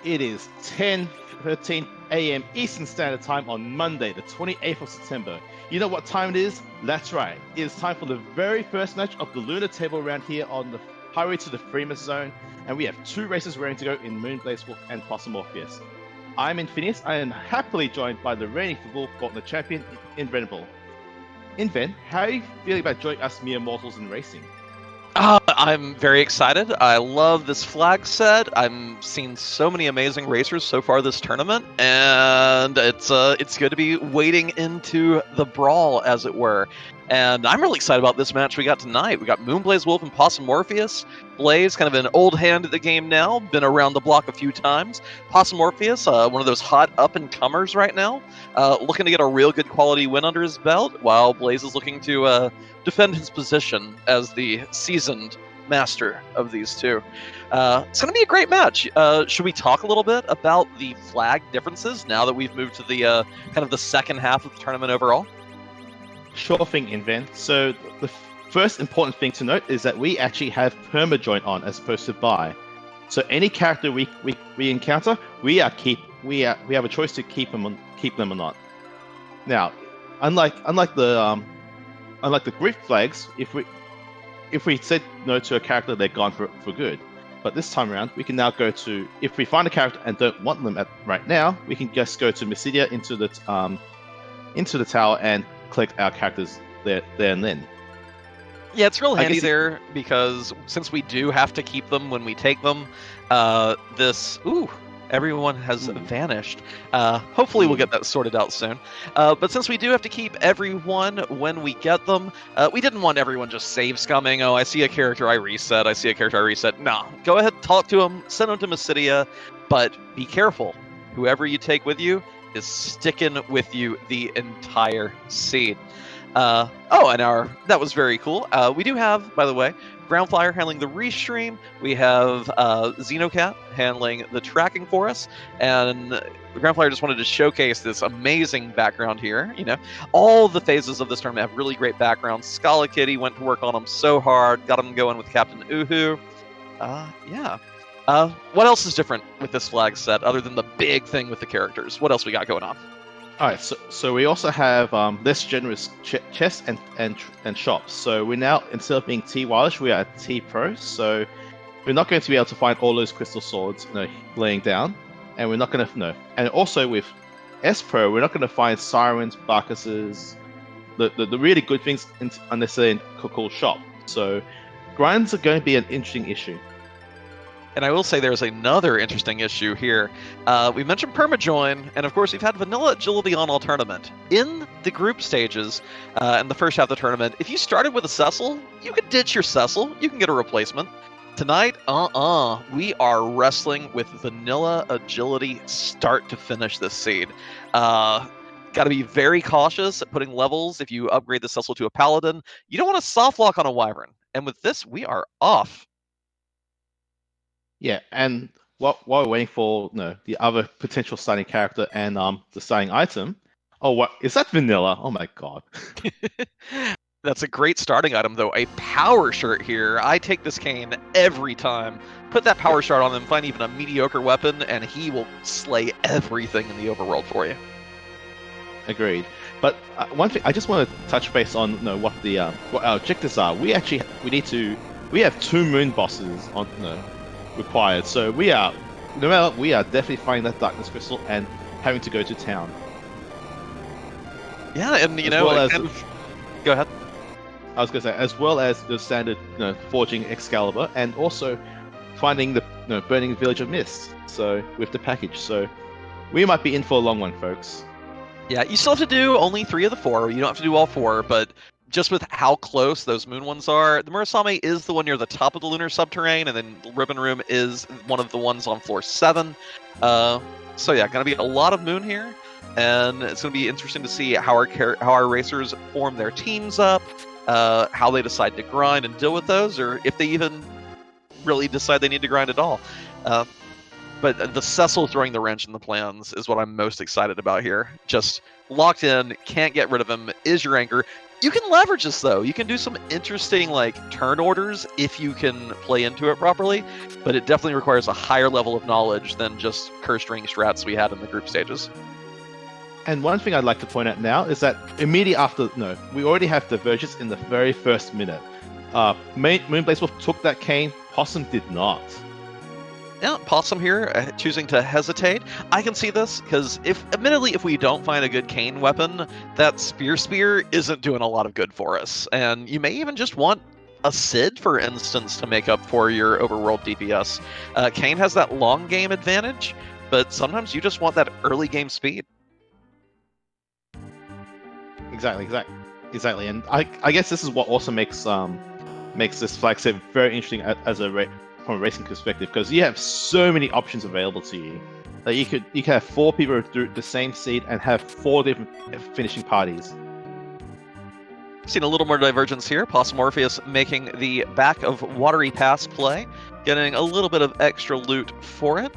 It is 10:13 a.m. Eastern Standard Time on Monday, the 28th of September. You know what time it is? That's right. It is time for the very first match of the Lunar Table round here on the highway to the Threemus zone, and we have two races ready to go in Moonblazewolf and Possumorpheus. I'm Infinius. I am happily joined by the reigning football Gauntlet champion, Invenable. Inven, how are you feeling about joining us mere mortals in racing? I'm very excited. I love this flag set. I'm seeing so many amazing racers so far this tournament, and it's good to be wading into the brawl, as it were. And I'm really excited about this match we got tonight. We got Moonblazewolf and Possumorpheus. Blaze, kind of an old hand at the game now, been around the block a few times. Possumorpheus, one of those hot up-and-comers right now, looking to get a real good quality win under his belt, while Blaze is looking to defend his position as the seasoned master of these two. It's going to be a great match. Should we talk a little bit about the flag differences now that we've moved to the kind of the second half of the tournament overall? Sure thing, Inven. So the first important thing to note is that we actually have permajoin on as opposed to buy. So any character we encounter, we have a choice to keep them or not. Now, unlike the group flags, if we said no to a character, they're gone for good. But this time around, we can now go to, if we find a character and don't want them right now, we can just go to Mysidia into the tower and collect our characters there and then. Yeah, it's real handy there, because since we do have to keep them when we take them, everyone has vanished. Hopefully we'll get that sorted out soon. But since we do have to keep everyone when we get them, we didn't want everyone just save scumming. Oh, I see a character, I reset. No, go ahead, talk to them, send them to Mysidia, but be careful. Whoever you take with you is sticking with you the entire seed. That was very cool. We do have, by the way, Groundflyer handling the restream. We have Xenocat handling the tracking for us, and Groundflyer just wanted to showcase this amazing background here. You know, all the phases of this tournament have really great backgrounds. Scala Kitty went to work on them so hard, got them going with Captain Uhu. What else is different with this flag set other than the big thing with the characters? What else we got going on? All right, so we also have less generous chests and shops. So we're now, instead of being T Wireless, we are T Pro. So we're not going to be able to find all those crystal swords, laying down, and we're not going to And also with S Pro, we're not going to find sirens, Bacchuses, the really good things unnecessarily in cool shop. So grinds are going to be an interesting issue. And I will say there's another interesting issue here. We mentioned permajoin, and of course we've had vanilla agility on all tournament. In the group stages, in the first half of the tournament, if you started with a Cecil, you could ditch your Cecil, you can get a replacement. Tonight, we are wrestling with vanilla agility start to finish this seed. Got to be very cautious at putting levels if you upgrade the Cecil to a Paladin. You don't want to soft lock on a Wyvern. And with this, we are off. Yeah, and while we're waiting for the other potential starting character and the starting item, what is that? Vanilla? Oh my god! That's a great starting item, though. A power shirt here. I take this cane every time. Put that power shirt on him. Find even a mediocre weapon, and he will slay everything in the overworld for you. Agreed. But one thing I just want to touch base on, what our objectives are. We have 2 moon bosses on required, so we are definitely finding that darkness crystal and having to go to town. Yeah, and go ahead. I was going to say, as well as the standard forging Excalibur, and also finding the burning village of mist. So with the package, so we might be in for a long one, folks. Yeah, you still have to do only 3 of the 4. You don't have to do all 4, but just with how close those moon ones are, the Murasame is the one near the top of the lunar subterrane, and then Ribbon Room is one of the ones on floor 7. So yeah, gonna be a lot of moon here, and it's gonna be interesting to see how our racers form their teams up, how they decide to grind and deal with those, or if they even really decide they need to grind at all. But the Cecil throwing the wrench in the plans is what I'm most excited about here. Just locked in, can't get rid of him, is your anchor. You can leverage this though. You can do some interesting like turn orders if you can play into it properly, but it definitely requires a higher level of knowledge than just cursed ring strats we had in the group stages. And one thing I'd like to point out now is that immediately after, no, we already have divergence in the very first minute. Moonblazewolf took that cane, Possum did not. Yeah, Possum here choosing to hesitate. I can see this because admittedly, if we don't find a good cane weapon, that spear isn't doing a lot of good for us. And you may even just want a Sid, for instance, to make up for your overworld DPS. Cane has that long game advantage, but sometimes you just want that early game speed. Exactly. And I guess this is what also makes this flag set very interesting from a racing perspective, because you have so many options available to you. Like you could have 4 people do the same seed and have 4 different finishing parties. Seen a little more divergence here. Possumorpheus making the back of Watery Pass play, getting a little bit of extra loot for it.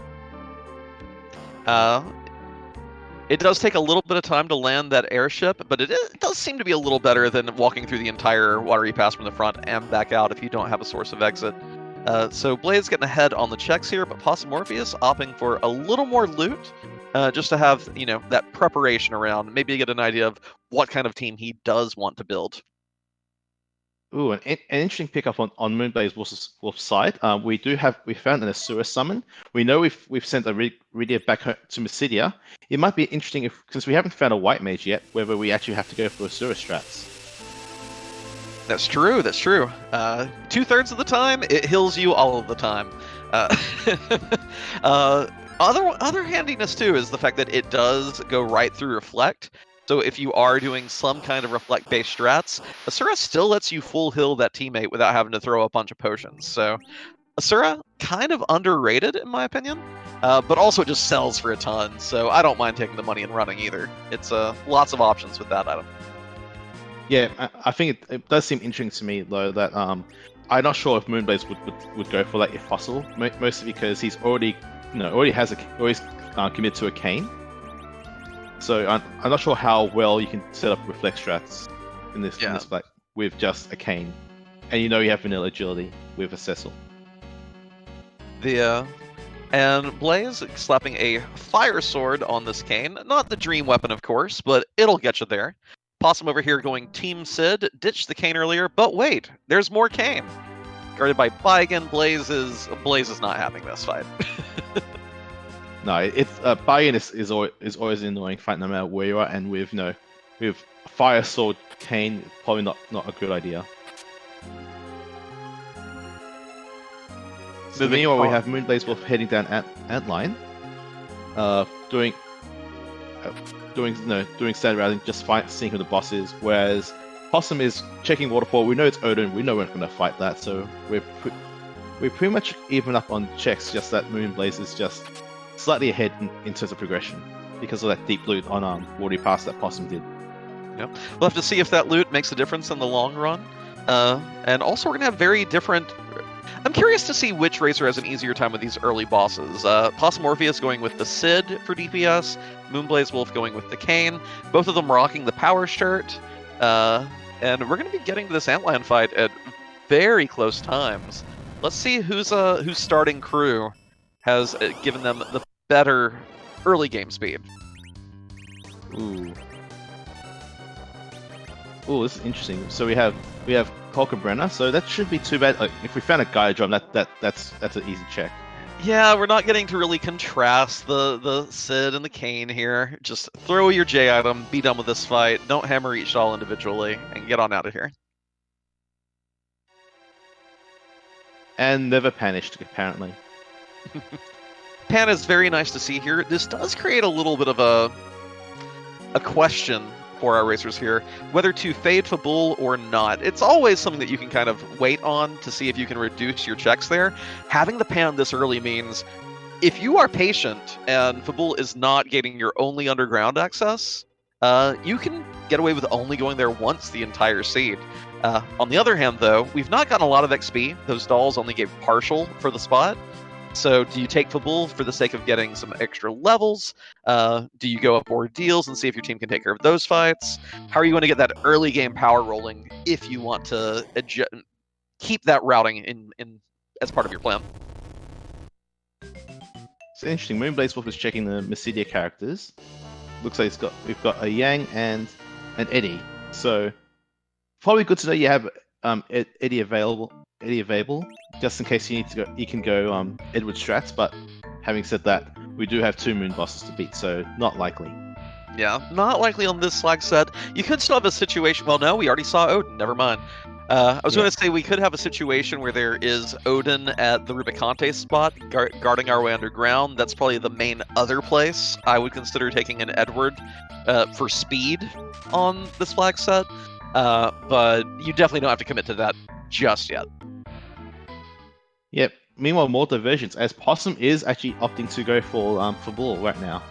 It does take a little bit of time to land that airship, but it does seem to be a little better than walking through the entire Watery Pass from the front and back out if you don't have a source of exit. So Blaze getting ahead on the checks here, but Possumorpheus opting for a little more loot, just to have, that preparation around, maybe get an idea of what kind of team he does want to build. Ooh, an interesting pickup on Moonblazewolf's side. We found an Asura summon. We know we've sent a Rydia back to Mysidia. It might be interesting since we haven't found a white mage yet, whether we actually have to go for Asura strats. That's true. 2/3 of the time, it heals you all of the time. Other handiness too is the fact that it does go right through Reflect. So if you are doing some kind of Reflect-based strats, Asura still lets you full heal that teammate without having to throw a bunch of potions. So Asura, kind of underrated in my opinion, but also it just sells for a ton. So I don't mind taking the money and running either. It's lots of options with that item. Yeah, I think it does seem interesting to me though that I'm not sure if Moonblaze would go for that if possible, mostly because he's already committed to a cane. So I'm not sure how well you can set up reflex strats in this fight with just a cane, and you have vanilla agility with a Cecil. And Blaze slapping a fire sword on this cane, not the dream weapon of course, but it'll get you there. Possum over here going Team Sid, ditched the cane earlier, but wait, there's more cane. Guarded by Baigen, Blaze is not having this fight. No, it's Baigen is always an annoying fight no matter where you are, and with fire sword cane, probably not a good idea. So meanwhile, we have Moonblazewolf heading down Antline, doing standard routing, just seeing who the boss is, whereas Possum is checking Waterfall. We know it's Odin, we know we're not going to fight that, so we're pretty much even up on checks, just that Moonblaze is just slightly ahead in terms of progression because of that deep loot on Watery Pass that Possum did. Yep. We'll have to see if that loot makes a difference in the long run. And also we're going to have very different... I'm curious to see which racer has an easier time with these early bosses. Possumorpheus going with the Sid for DPS, Moonblazewolf going with the Cane, both of them rocking the Power Shirt, and we're going to be getting to this Antline fight at very close times. Let's see whose starting crew has given them the better early game speed. Ooh, this is interesting. So we have Kolkabrenna, so that shouldn't be too bad. If we found a Gaia drum, that's an easy check. Yeah, we're not getting to really contrast the Sid and the Cane here. Just throw your J item, be done with this fight. Don't hammer each doll individually, and get on out of here. And never panished, apparently. Pan is very nice to see here. This does create a little bit of a question for our racers here, whether to fade Fabul or not. It's always something that you can kind of wait on to see if you can reduce your checks there. Having the Pan this early means if you are patient and Fabul is not getting your only underground access, you can get away with only going there once the entire seed. On the other hand, though, we've not gotten a lot of XP. Those dolls only gave partial for the spot. So do you take Fabul for the sake of getting some extra levels? Do you go up Ordeals and see if your team can take care of those fights? How are you going to get that early game power rolling if you want to keep that routing in as part of your plan? It's interesting. Moonblazewolf is checking the Mysidia characters. Looks like we've got a Yang and an Eddie. So probably good to know you have Eddie available, just in case you need to go. You can go Edward Strats, but having said that, we do have 2 moon bosses to beat, so not likely. Yeah, not likely on this slag set. You could still have a situation. Well, no, we already saw Odin. Never mind. I was going to say we could have a situation where there is Odin at the Rubicante spot, guarding our way underground. That's probably the main other place I would consider taking an Edward for speed on this flag set. But you definitely don't have to commit to that just yet. Yep. Meanwhile, more diversions, as Possum is actually opting to go for Bull right now.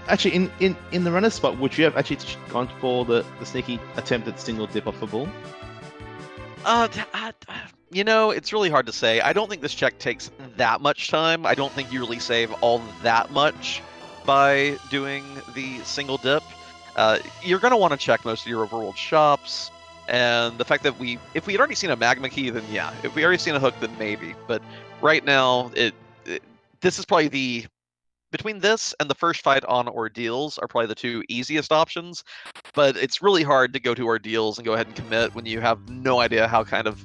Actually, in the runner spot, would you have actually gone for the sneaky attempt at single dip off for Bull? You know, it's really hard to say. I don't think this check takes that much time. I don't think you really save all that much by doing the single dip. You're going to want to check most of your overworld shops, and the fact that if we had already seen a magma key, then yeah. If we already seen a hook, then maybe. But right now, this is probably between this and the first fight on Ordeals are probably the 2 easiest options, but it's really hard to go to Ordeals and go ahead and commit when you have no idea how kind of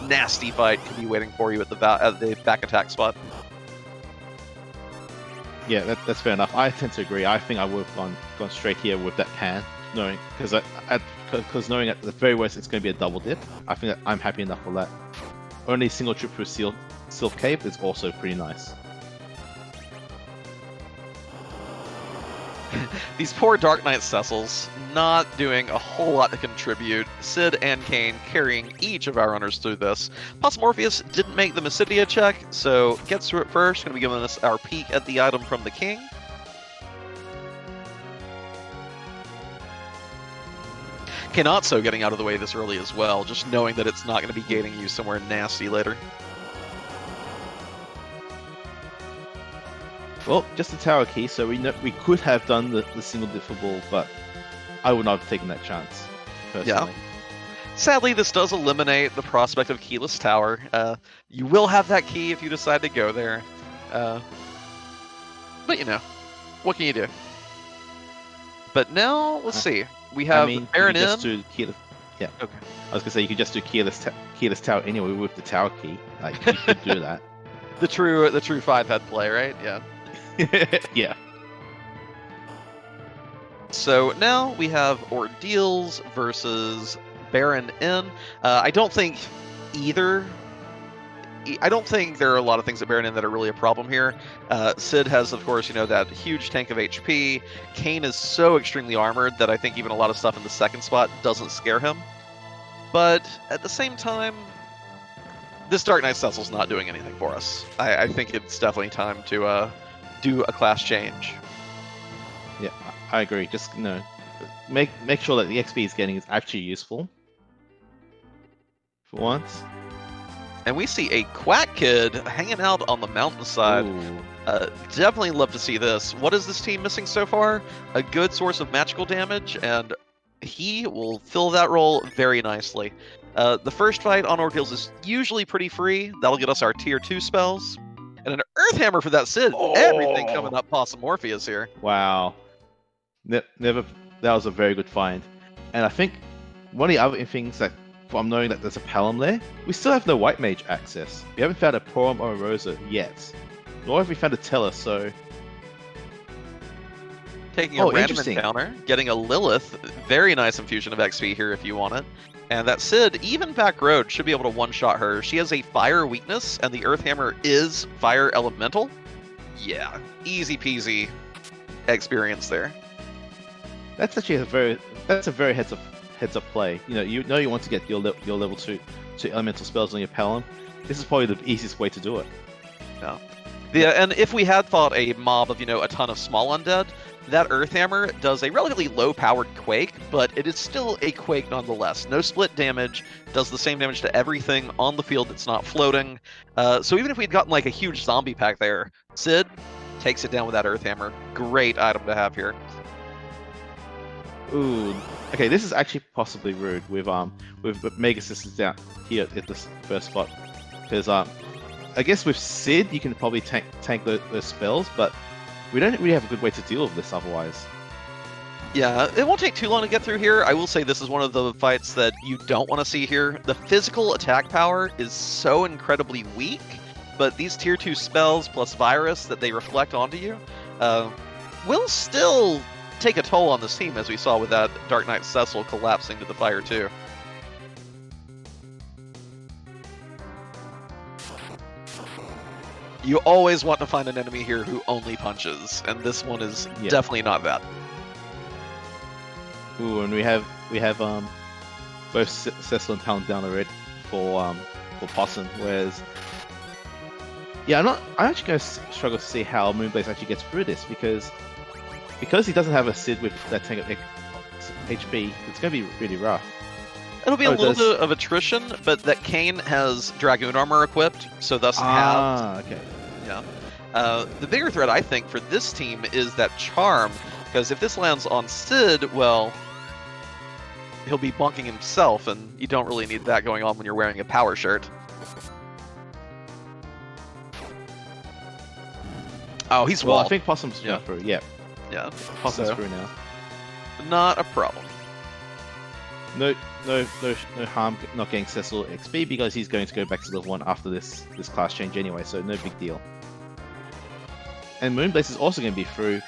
nasty fight could be waiting for you at the back attack spot. Yeah, that's fair enough. I tend to agree. I think I would have gone straight here with that pan, knowing knowing at the very worst it's going to be a double dip. I think that I'm happy enough for that. Only single trip through Silk Cave is also pretty nice. These poor Dark Knight Cecils not doing a whole lot to contribute. Sid and Kane carrying each of our runners through this. Possumorpheus didn't make the Mysidia check, so gets through it first. Going to be giving us our peek at the item from the king. Kenatsu getting out of the way this early as well, just knowing that it's not going to be gating you somewhere nasty later. Well, just a tower key, so we could have done the single dip for Bull, but I would not have taken that chance, personally. Yeah. Sadly, this does eliminate the prospect of keyless tower. You will have that key if you decide to go there. But you know, what can you do? But now, let's see. We have Baron in. Yeah. Okay. I was gonna say you could just do keyless tower anyway with the tower key. Like you could do that. The true 5-head play, right? Yeah. Yeah. So now we have Ordeals versus Baron Inn. I don't think there are a lot of things at Baron Inn that are really a problem here. Sid has, of course, that huge tank of HP. Kane is so extremely armored that I think even a lot of stuff in the second spot doesn't scare him. But at the same time, this Dark Knight Cecil's not doing anything for us. I think it's definitely time to do a class change. Yeah, I agree. Just make sure that the XP he's getting is actually useful. For once. And we see a Quack Kid hanging out on the mountainside. Definitely love to see this. What is this team missing so far? A good source of magical damage, and he will fill that role very nicely. The first fight on Ordeals is usually pretty free. That'll get us our tier 2 spells. And an Earth Hammer for that Sid. Oh. Everything coming up Possumorpheus here. Wow. That was a very good find. And I think one of the other things that, from knowing that there's a Palom there, we still have no White Mage access. We haven't found a Porum or a Rosa yet. Nor have we found a Teller, so... Taking a random encounter, getting a Lilith. Very nice infusion of XP here if you want it. And that Sid, even back road, should be able to one-shot her. She has a fire weakness, and the Earth Hammer is fire elemental. Yeah, easy peasy experience there. That's actually a very heads up play. You want to get your level 2 elemental spells on your Palom. This is probably the easiest way to do it. Yeah. And if we had fought a mob of a ton of small undead, that Earth Hammer does a relatively low-powered Quake, but it is still a Quake nonetheless. No split damage, does the same damage to everything on the field that's not floating. So even if we'd gotten like a huge zombie pack there, Sid takes it down with that Earth Hammer. Great item to have here. Ooh, okay, this is actually possibly rude with Mega Sisters down here at this first spot, because I guess with Sid you can probably tank those spells, but we don't really have a good way to deal with this otherwise. Yeah, it won't take too long to get through here. I will say this is one of the fights that you don't want to see here. The physical attack power is so incredibly weak, but these tier 2 spells plus virus that they reflect onto you will still take a toll on this team, as we saw with that Dark Knight Cecil collapsing to the fire too. You always want to find an enemy here who only punches, and this one is definitely not that. Ooh, and we have both Cecil and Talon down already for Possum, whereas I'm actually going to struggle to see how Moonblaze actually gets through this, because he doesn't have a Sid with that tank of HP. It's going to be really rough. It'll be a little bit of attrition, but that Kane has Dragoon armor equipped, so thus has... okay. Yeah. The bigger threat, I think, for this team is that Charm, because if this lands on Sid, well, he'll be bonking himself, and you don't really need that going on when you're wearing a power shirt. Oh, he's walled. I think Possum's through, yeah. Yeah. Possum's through now. Not a problem. No harm not getting Cecil XP, because he's going to go back to level 1 after this class change anyway, so no big deal. And Moonblaze is also going to be through,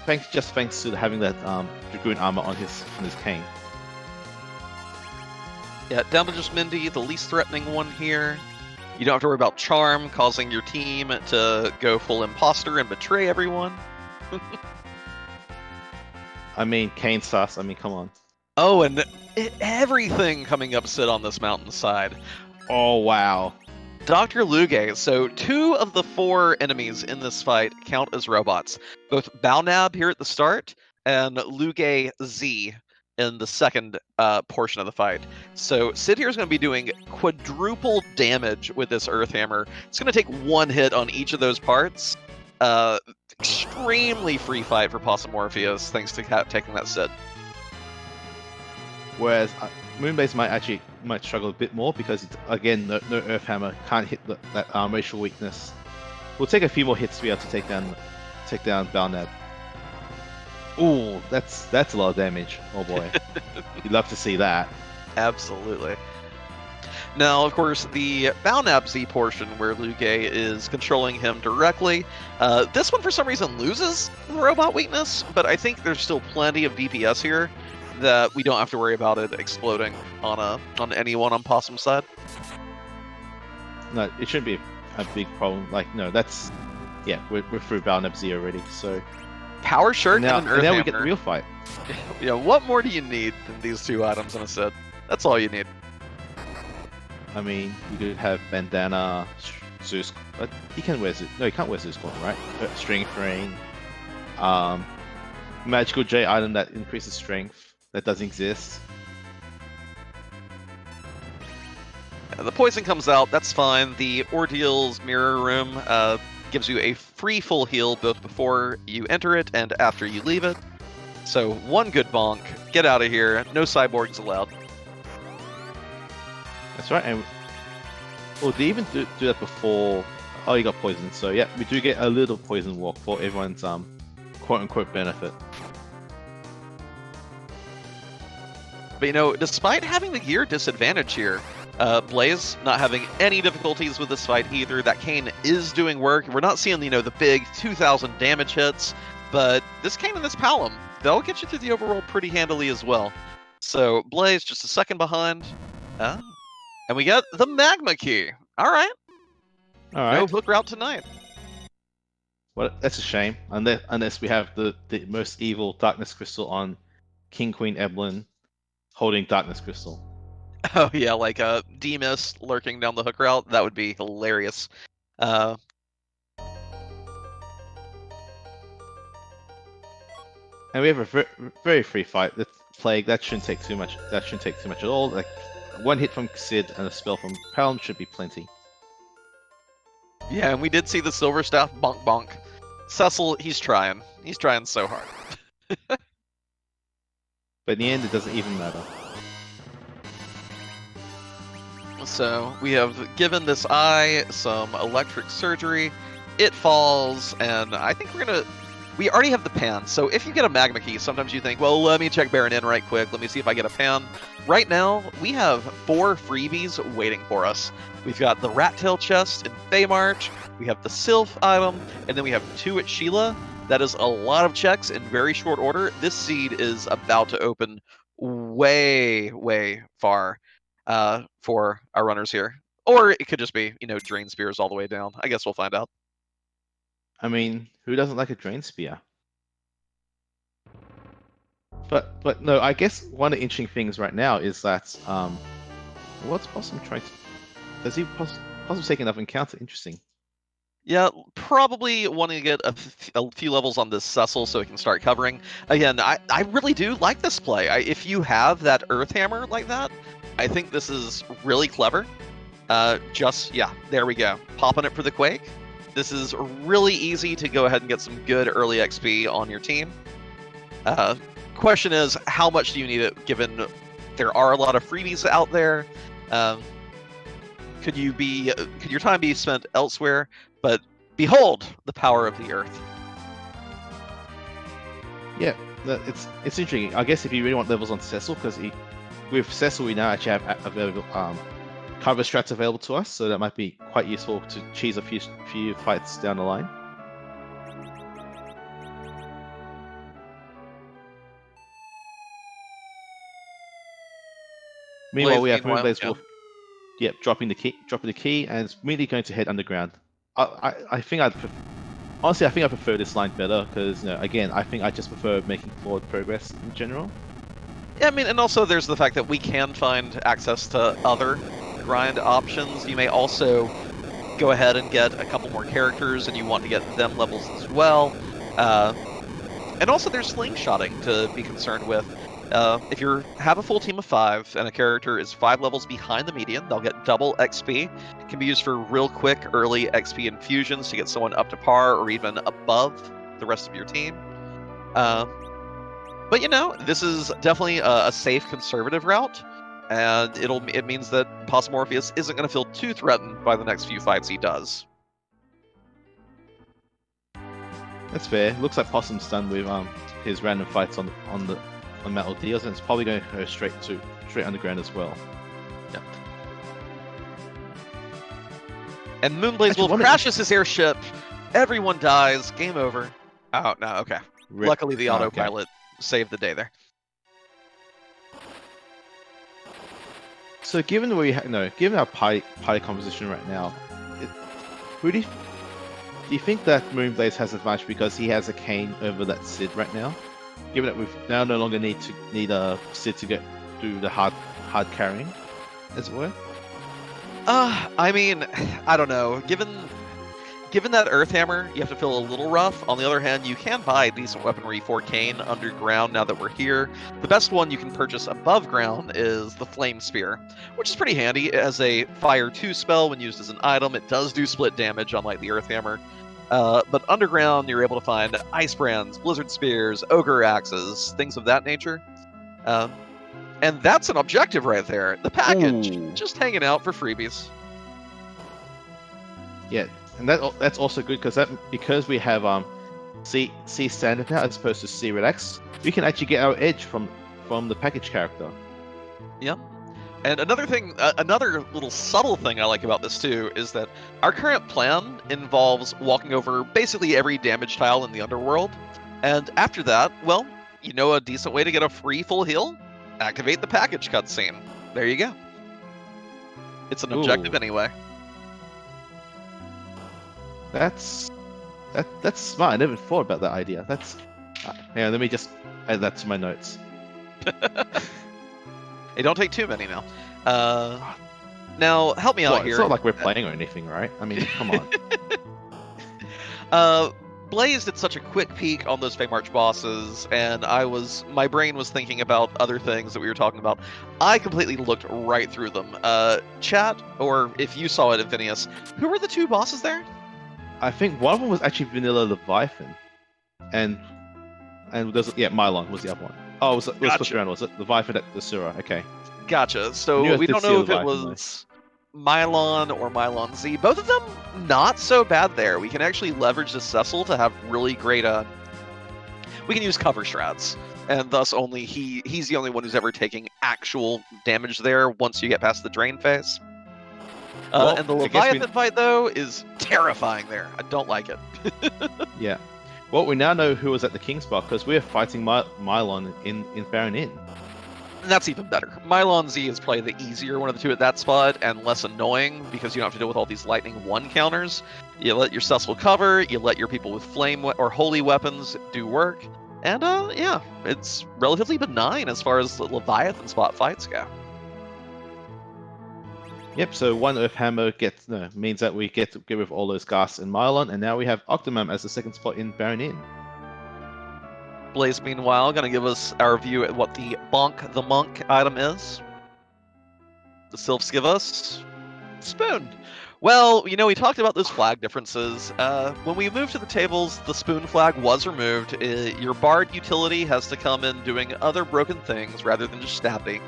thanks to having that Dragoon armor on his Kane. Yeah, down to just Mindy, the least threatening one here. You don't have to worry about Charm causing your team to go full imposter and betray everyone. I mean, Kane sus. I mean, come on. Oh, and everything coming up Sid on this mountainside. Oh, wow. Dr. Luge. So 2 of the 4 enemies in this fight count as robots. Both Balnab here at the start and Luge Z in the second portion of the fight. So Sid here is going to be doing quadruple damage with this Earth Hammer. It's going to take 1 hit on each of those parts. Extremely free fight for Possumorpheus, thanks to taking that Sid. Whereas Moonbase might struggle a bit more, because again, no Earth Hammer, can't hit that racial weakness. We'll take a few more hits to be able to take down Balnab. Ooh, that's a lot of damage. Oh boy, you'd love to see that. Absolutely. Now, of course, the Balnab Z portion, where Luge is controlling him directly, this one for some reason loses the robot weakness, but I think there's still plenty of DPS here that we don't have to worry about it exploding on anyone on Possum's side. No, it shouldn't be a big problem. Like, no, that's... Yeah, we're through Balnab Z already, so... Power shirt and an Earth Hammer. We get the real fight. Yeah, what more do you need than these 2 items in a set? That's all you need. I mean, you could have Bandana, Zeus... He can wear Zeus... No, he can't wear Zeus Corn, right? Strength Ring. Magical J item that increases strength. That doesn't exist. The poison comes out, that's fine. The Ordeal's Mirror Room gives you a free full heal both before you enter it and after you leave it. So 1 good bonk, get out of here, no cyborgs allowed. That's right, and well, they even do that before... Oh, you got poisoned, so yeah, we do get a little poison walk for everyone's quote-unquote benefit. But, you know, despite having the gear disadvantage here, Blaze not having any difficulties with this fight either. That Kane is doing work. We're not seeing, you know, the big 2,000 damage hits, but this Kane and this Palom, they'll get you through the overworld pretty handily as well. So Blaze just a second behind. And we get the Magma Key. All right. No hook route tonight. Well, that's a shame. Unless we have the most evil Darkness Crystal on King Queen Evelyn holding Darkness Crystal. Oh yeah, like Demus lurking down the hook route. That would be hilarious. And we have a very free fight. The plague that shouldn't take too much. That shouldn't take too much at all. Like one hit from Sid and a spell from Palm should be plenty. Yeah, and we did see the silver staff bonk bonk. Cecil, he's trying. He's trying so hard. But in the end, it doesn't even matter. So we have given this eye some electric surgery. It falls, and I think we already have the pan. So if you get a magma key, sometimes you think, well, let me check Baron in right quick. Let me see if I get a pan. Right now, we have 4 freebies waiting for us. We've got the rat tail chest in Feymarch, we have the Sylph item, and then we have 2 at Sheila. That is a lot of checks in very short order. This seed is about to open way, way far for our runners here. Or it could just be, drain spears all the way down. I guess we'll find out. I mean, who doesn't like a drain spear? But no, I guess one of the interesting things right now is that what's Possum trying to? Does he Possum take another encounter? Interesting. Yeah, probably wanting to get a few levels on this Cecil so he can start covering. Again, I really do like this play. If you have that Earth Hammer like that, I think this is really clever. There we go. Popping it for the Quake. This is really easy to go ahead and get some good early XP on your team. Question is, how much do you need it, given there are a lot of freebies out there? Could your time be spent elsewhere? But behold, the power of the Earth. Yeah, it's interesting. I guess if you really want levels on Cecil, because with Cecil we now actually have available cover strats available to us, so that might be quite useful to cheese a few fights down the line. Meanwhile, we have moonblazewolf. Yep, dropping the key, and it's immediately going to head underground. I think honestly, I think I prefer this line better because, again, I think I just prefer making forward progress in general. Yeah, I mean, and also there's the fact that we can find access to other grind options. You may also go ahead and get a couple more characters, and you want to get them levels as well. And also there's slingshotting to be concerned with. If you have a full team of 5 and a character is 5 levels behind the median, they'll get double XP. It can be used for real quick early XP infusions to get someone up to par or even above the rest of your team. But this is definitely a safe conservative route, and it means that Possumorpheus isn't going to feel too threatened by the next few fights he does. That's fair. Looks like Possum's done with his random fights on Metal Deals, and it's probably going to go straight underground as well. Yep. And moonblazewolf crashes his airship. Everyone dies. Game over. Oh no, okay. Luckily the autopilot saved the day there. So given given our party composition right now, who do you think that Moonblaze has advantage because he has a cane over that Sid right now? Given that we've now no longer need a Sid to do the hard carrying, as it were. I mean, I don't know. Given that Earth Hammer, you have to feel a little rough. On the other hand, you can buy decent weaponry for Kane underground now that we're here. The best one you can purchase above ground is the Flame Spear, which is pretty handy. It has a Fire 2 spell when used as an item. It does do split damage, unlike the Earth Hammer. But underground, you're able to find Ice Brands, Blizzard Spears, Ogre Axes, things of that nature. And that's an objective right there. The package, just hanging out for freebies. Yeah, and that's also good because we have C standard now as opposed to C relax. We can actually get our edge from the package character. Yeah. And another thing, another little subtle thing I like about this too, is that our current plan involves walking over basically every damage tile in the underworld. And after that, well, a decent way to get a free full heal? Activate the package cutscene. There you go. It's an objective anyway. That's smart. I never thought about that idea. Let me just add that to my notes. Hey, don't take too many now. Now, help me out here. It's not like we're playing or anything, right? I mean, come on. Blaze did such a quick peek on those Fey March bosses, and my brain was thinking about other things that we were talking about. I completely looked right through them. Chat, or if you saw it, Infinius, who were the 2 bosses there? I think one of them was actually Vanilla Leviathan, and there's Mylon was the other one. Oh, it was Gotcha. flipped around, was it? Leviathan at the Sura, okay. Gotcha. So we don't know if it was Mylon or Mylon Z. Both of them not so bad there. We can actually leverage the Cecil to have really great we can use cover strats, and thus only he's the only one who's ever taking actual damage there once you get past the drain phase. And the Leviathan fight though is terrifying there. I don't like it. Yeah. Well, we now know who was at the King's Bar because we're fighting Mylon in Baron Inn. And that's even better. Mylon Z is probably the easier one of the 2 at that spot, and less annoying because you don't have to deal with all these Lightning 1 counters. You let your Cecil cover, you let your people with flame or holy weapons do work, and yeah, it's relatively benign as far as the Leviathan spot fights go. Yep, so 1 Earth Hammer means that we get to get rid of all those Ghasts in Mylon, and now we have Octomam as the 2nd spot in Baron Inn. Blaze, meanwhile, going to give us our view at what the Bonk the Monk item is. The Sylphs give us Spoon. Well, we talked about those flag differences. When we moved to the tables, the Spoon flag was removed. Your Bard utility has to come in doing other broken things rather than just stabbing.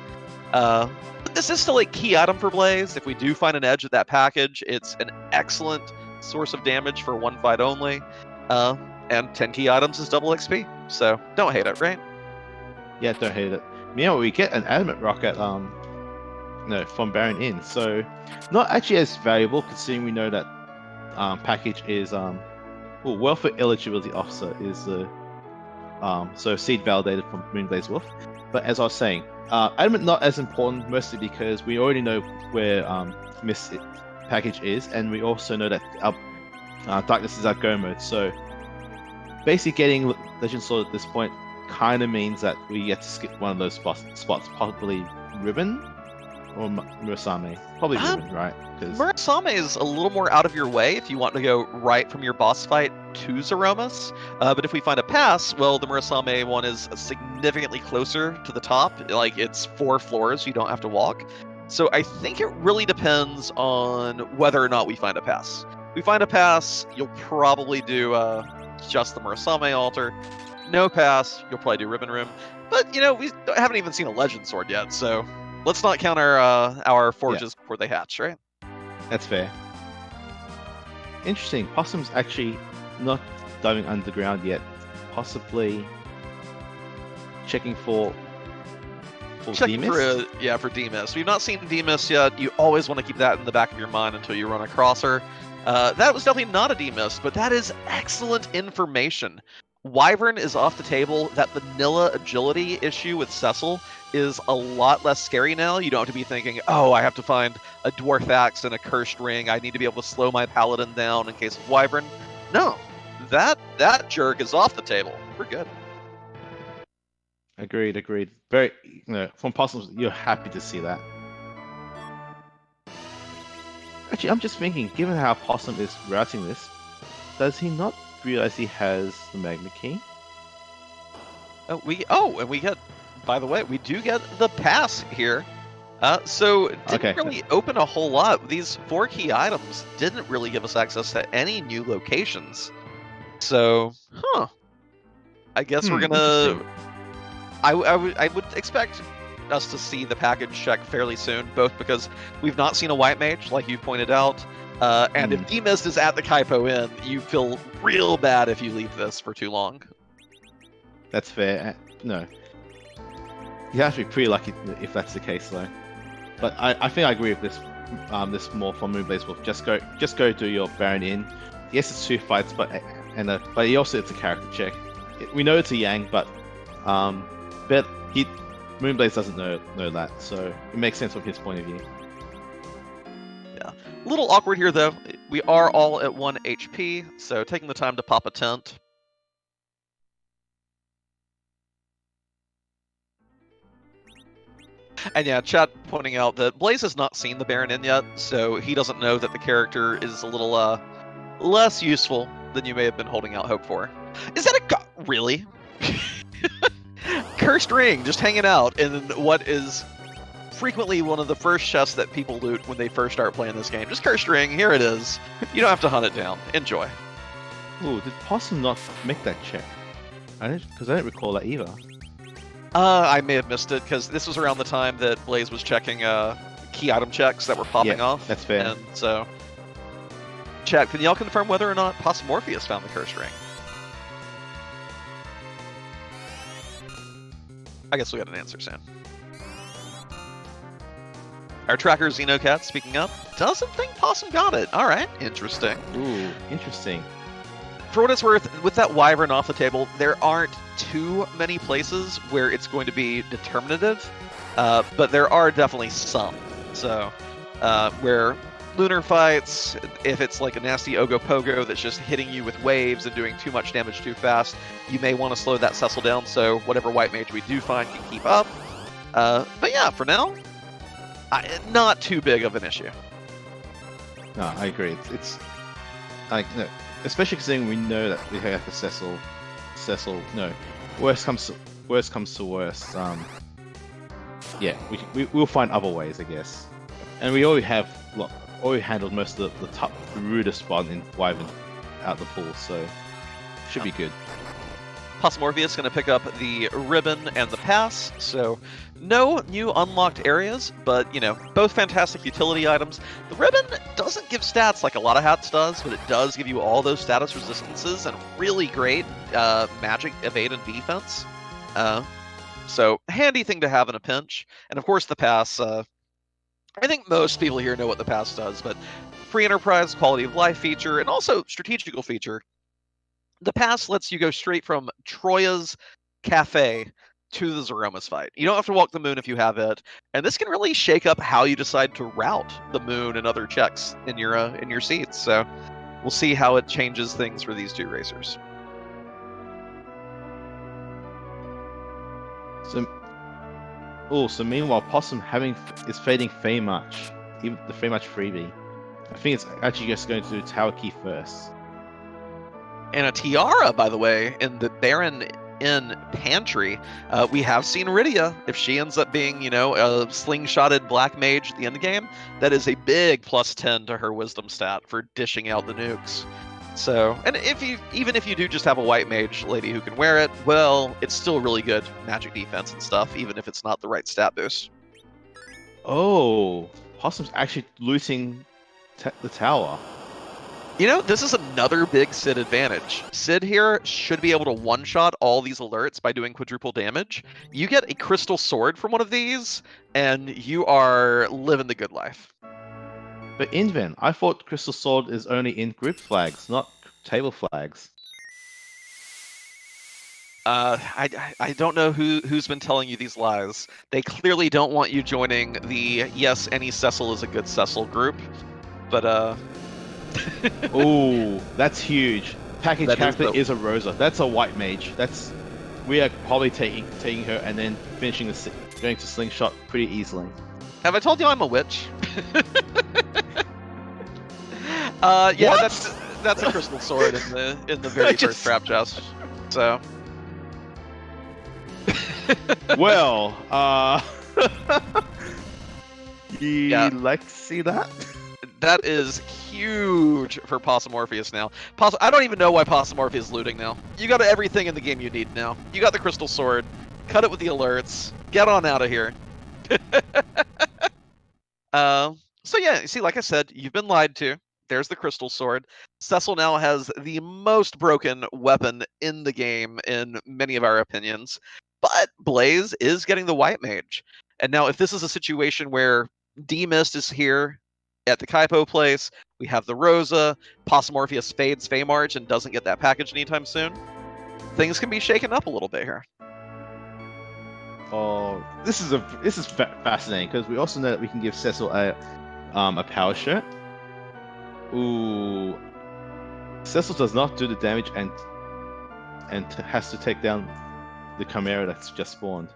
But this is still a key item for Blaze. If we do find an edge at that package, it's an excellent source of damage for 1 fight only. And 10 key items is double XP, so don't hate it, right? Yeah, don't hate it. Meanwhile, we get an Adamant Rocket from Baron Inn, so not actually as valuable considering we know that package is Welfare Eligibility Officer is the so seed validated from moonblazewolf. But as I was saying, Adamant not as important, mostly because we already know where Mist package is, and we also know that Darkness is our go mode, so basically getting Legend Sword at this point kind of means that we get to skip one of those spots, possibly Ribbon or Murasame. Probably Ribbon, right? Murasame is a little more out of your way if you want to go right from your boss fight to Zeromus. But if we find a pass, well, the Murasame one is significantly closer to the top. Like, it's 4 floors, you don't have to walk. So I think it really depends on whether or not we find a pass. If we find a pass, you'll probably do just the Murasame altar. No pass, you'll probably do Ribbon Room. But, we haven't even seen a Legend Sword yet, so let's not count our forges before they hatch, right? That's fair. Interesting. Possum's actually not diving underground yet. Possibly checking for Threemus? For Threemus. We've not seen Threemus yet. You always want to keep that in the back of your mind until you run across her. That was definitely not a Threemus, but that is excellent information. Wyvern is off the table. That vanilla agility issue with Cecil is a lot less scary now. You don't have to be thinking, oh, I have to find a Dwarf Axe and a Cursed Ring. I need to be able to slow my Paladin down in case of Wyvern. No, that jerk is off the table. We're good. Agreed. Very, from Possum, you're happy to see that. Actually, I'm just thinking, given how Possum is routing this, does he not realize he has the Magma Key? And we get, by the way, we do get the pass here. So it didn't really open a whole lot. These 4 key items didn't really give us access to any new locations. So, I guess we're gonna. I would expect us to see the package check fairly soon, both because we've not seen a white mage, like you pointed out, and if Threemus is at the Kaipo Inn, you feel real bad if you leave this for too long. That's fair. No. You have to be pretty lucky if that's the case, though. But I think I agree with this. This more from moonblazewolf. Just go do your Baron Inn. Yes, it's 2 fights, but also it's a character check. We know it's a Yang, but Moonblaze doesn't know that, so it makes sense from his point of view. Yeah, a little awkward here though. We are all at 1 HP, so taking the time to pop a tent. And yeah, chat pointing out that Blaze has not seen the Baron Inn yet, so he doesn't know that the character is a little less useful than you may have been holding out hope for. Is that really? Cursed ring, just hanging out in what is frequently one of the first chests that people loot when they first start playing this game. Just cursed ring, here it is. You don't have to hunt it down. Enjoy. Ooh, did Possum not make that check? Because I don't recall that either. I may have missed it because this was around the time that Blaze was checking key item checks that were popping off. That's fair. And so, chat, can y'all confirm whether or not Possumorpheus found the cursed ring? I guess we got an answer soon. Our tracker Xenocat, speaking up, doesn't think Possum got it. All right, interesting. Ooh, interesting. For what it's worth, with that wyvern off the table, there aren't too many places where it's going to be determinative, but there are definitely some. So, where lunar fights, if it's like a nasty Ogopogo that's just hitting you with waves and doing too much damage too fast, you may want to slow that Cecil down so whatever white mage we do find can keep up. But yeah, for now, not too big of an issue. No, I agree. It's like no, especially considering we know that we have the Cecil. No, worst comes to worst. Yeah, we'll find other ways, I guess. And we already handled most of the top rudest one in Wyvern out the pool, so should be good. Possumorpheus is going to pick up the ribbon and the pass, so no new unlocked areas, but, you know, both fantastic utility items. The ribbon doesn't give stats like a lot of hats does, but it does give you all those status resistances and really great magic evade and defense. So, handy thing to have in a pinch. And of course the pass, I think most people here know what the pass does, but free enterprise, quality of life feature, and also strategical feature. The pass lets you go straight from Troya's cafe to the Zeromus fight. You don't have to walk the moon if you have it, and this can really shake up how you decide to route the moon and other checks in your seats. So we'll see how it changes things for these two racers. So meanwhile, Possum is fading Feymarch, even the Feymarch freebie. I think it's actually just going to do Tower Key first. And a tiara, by the way, in the Baron Inn pantry. We have seen Rydia. If she ends up being, you know, a slingshotted black mage at the end of the game, that is a big +10 to her wisdom stat for dishing out the nukes. So, and even if you do just have a white mage lady who can wear it, well, it's still really good magic defense and stuff, even if it's not the right stat boost. Oh, Possum's actually looting the tower. You know, this is another big Sid advantage. Sid here should be able to one-shot all these alerts by doing quadruple damage. You get a crystal sword from one of these, and you are living the good life. But Inven, I thought Crystal Sword is only in group flags, not table flags. I don't know who's been telling you these lies. They clearly don't want you joining the yes, any Cecil is a good Cecil group, but Oh, that's huge. Package that character is a Rosa. That's a white mage. We are probably taking her and then finishing going to slingshot pretty easily. Have I told you I'm a witch? Yeah, What? that's a crystal sword in the very first trap chest. So, well, you like to see that? That is huge for Possumorpheus now. I don't even know why Possumorpheus is looting now. You got everything in the game you need now. You got the crystal sword. Cut it with the alerts. Get on out of here. So yeah, see, like I said, you've been lied to. There's the crystal sword. Cecil now has the most broken weapon in the game, in many of our opinions. But Blaze is getting the white mage. And now, if this is a situation where D-Mist is here at the Kaipo place, we have the Rosa, Possumorpheus fades Feymarch and doesn't get that package anytime soon, things can be shaken up a little bit here. Oh, this is fascinating because we also know that we can give Cecil a power shirt. Ooh, Cecil does not do the damage and has to take down the Chimera that's just spawned.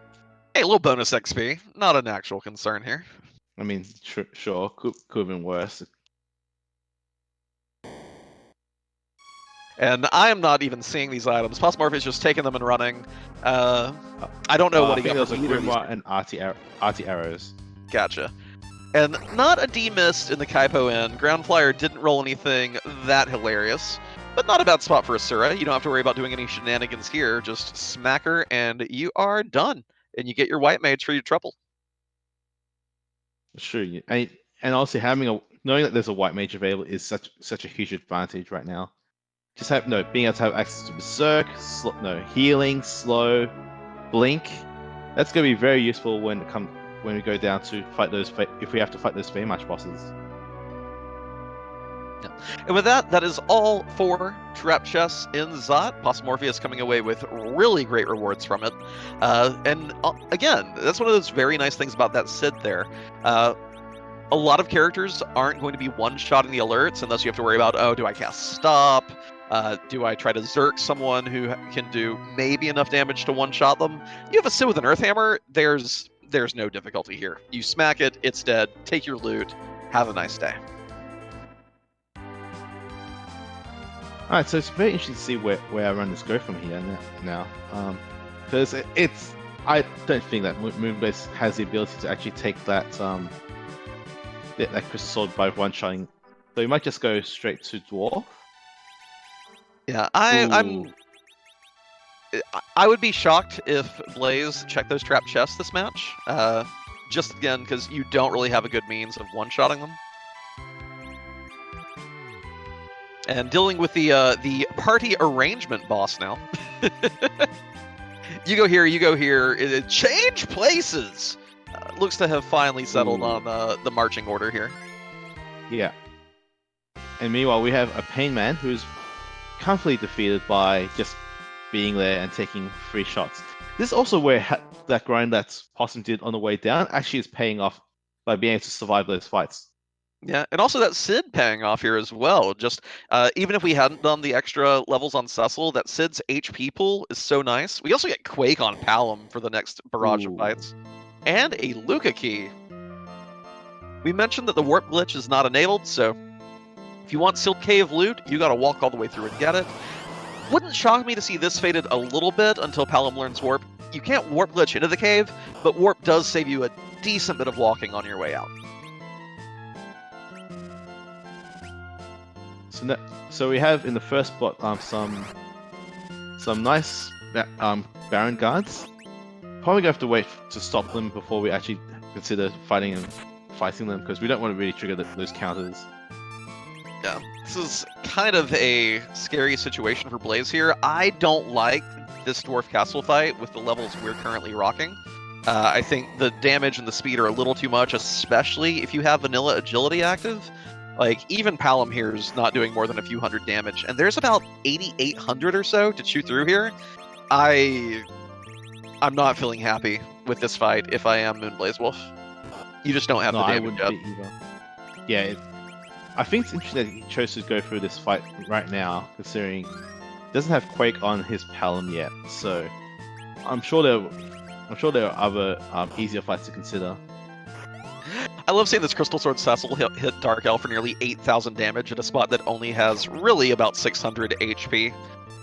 Hey, a little bonus XP, not an actual concern here. I mean, sure, could have been worse. And I am not even seeing these items. Possumorpheus is just taking them and running. I don't know what he I think got there's from a either of these. Grimoire and arty arrows. Gotcha. And not a D-mist in the Kaipo Inn. Ground Flyer didn't roll anything that hilarious, but not a bad spot for Asura. You don't have to worry about doing any shenanigans here. Just smack her, and you are done. And you get your white mage for your trouble. Sure, and also knowing that there's a white mage available is such a huge advantage right now. Just being able to have access to Berserk, healing, slow, blink. That's going to be very useful when we go down to fight if we have to fight those Feymarch bosses. Yeah. And with that is all for Trap Chests in Zot. Possumorpheus coming away with really great rewards from it. And again, that's one of those very nice things about that Sid there. A lot of characters aren't going to be one-shotting the alerts unless you have to worry about, oh, do I cast Stop? Do I try to Zerk someone who can do maybe enough damage to one-shot them? You have a Sid with an Earth Hammer, there's no difficulty here. You smack it, it's dead, take your loot, have a nice day. Alright, so it's very interesting to see where our runners go from here now. Because I don't think that Moonblaze has the ability to actually take that Crystal Sword by one-shotting. So we might just go straight to Dwarf. Yeah, I would be shocked if Blaze checked those trap chests this match. Just again, because you don't really have a good means of one-shotting them. And dealing with the party arrangement boss now. You go here, you go here. Change places! Looks to have finally settled on the marching order here. Yeah. And meanwhile, we have a Pain Man who's comfortably defeated by just being there and taking 3 shots. This is also where that grind that Possum did on the way down actually is paying off by being able to survive those fights. Yeah, and also that Sid paying off here as well. Just even if we hadn't done the extra levels on Cecil, that Sid's HP pool is so nice. We also get Quake on Palom for the next barrage of fights. And a Luca key. We mentioned that the warp glitch is not enabled, so if you want Silk Cave loot, you gotta walk all the way through and get it. Wouldn't shock me to see this faded a little bit until Palom learns warp. You can't warp glitch into the cave, but warp does save you a decent bit of walking on your way out. So we have in the first spot some nice Baron guards. Probably gonna have to wait to stop them before we actually consider fighting them because we don't want to really trigger those counters. Yeah, this is kind of a scary situation for Blaze here. I don't like this Dwarf Castle fight with the levels we're currently rocking. I think the damage and the speed are a little too much, especially if you have Vanilla Agility active. Like, even Palom here is not doing more than a few hundred damage, and there's about 8,800 or so to chew through here. I'm not feeling happy with this fight if I am Moonblazewolf. You just don't have the damage yet. Either. Yeah, I think it's interesting that he chose to go through this fight right now, considering he doesn't have Quake on his Palom yet. So I'm sure there are other easier fights to consider. I love seeing this Crystal Sword Cecil hit Dark Elf for nearly 8,000 damage at a spot that only has really about 600 HP.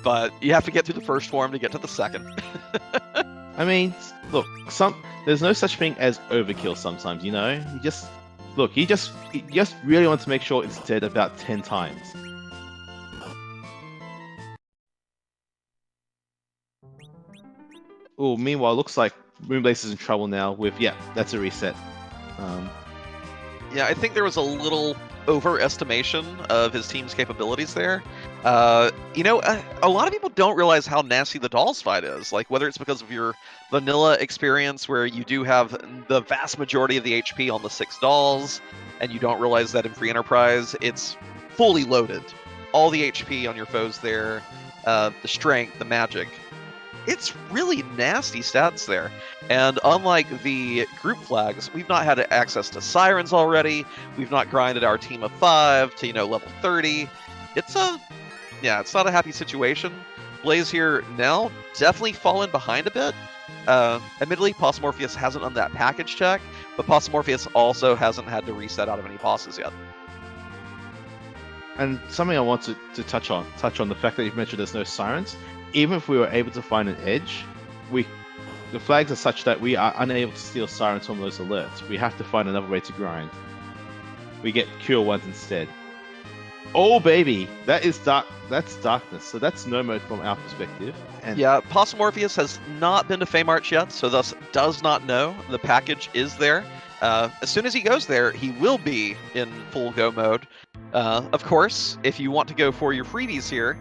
But you have to get through the first form to get to the second. I mean, look, there's no such thing as overkill sometimes, you know? You just really want to make sure it's dead about 10 times. Oh, meanwhile, looks like Moonblaze is in trouble now with, that's a reset. Yeah, I think there was a little overestimation of his team's capabilities there. A lot of people don't realize how nasty the Dolls fight is. Like, whether it's because of your vanilla experience where you do have the vast majority of the HP on the 6 Dolls, and you don't realize that in Free Enterprise, it's fully loaded. All the HP on your foes there, the strength, the magic. It's really nasty stats there. And unlike the group flags, we've not had access to Sirens already. We've not grinded our team of 5 to, level 30. It's not a happy situation. Blaze here now definitely fallen behind a bit. Admittedly, Possumorpheus hasn't done that package check, but Possumorpheus also hasn't had to reset out of any bosses yet. and something I want to touch on the fact that you've mentioned there's no sirens. Even if we were able to find an edge, the flags are such that we are unable to steal sirens from those alerts. We have to find another way to grind. We get cure ones instead. Oh baby, that is dark. That's darkness. So that's no mode from our perspective. And Yeah, Possumorpheus has not been to Feymarch yet, so thus does not know the package is there. As soon as he goes there, he will be in full go mode. Of course, if you want to go for your freebies here,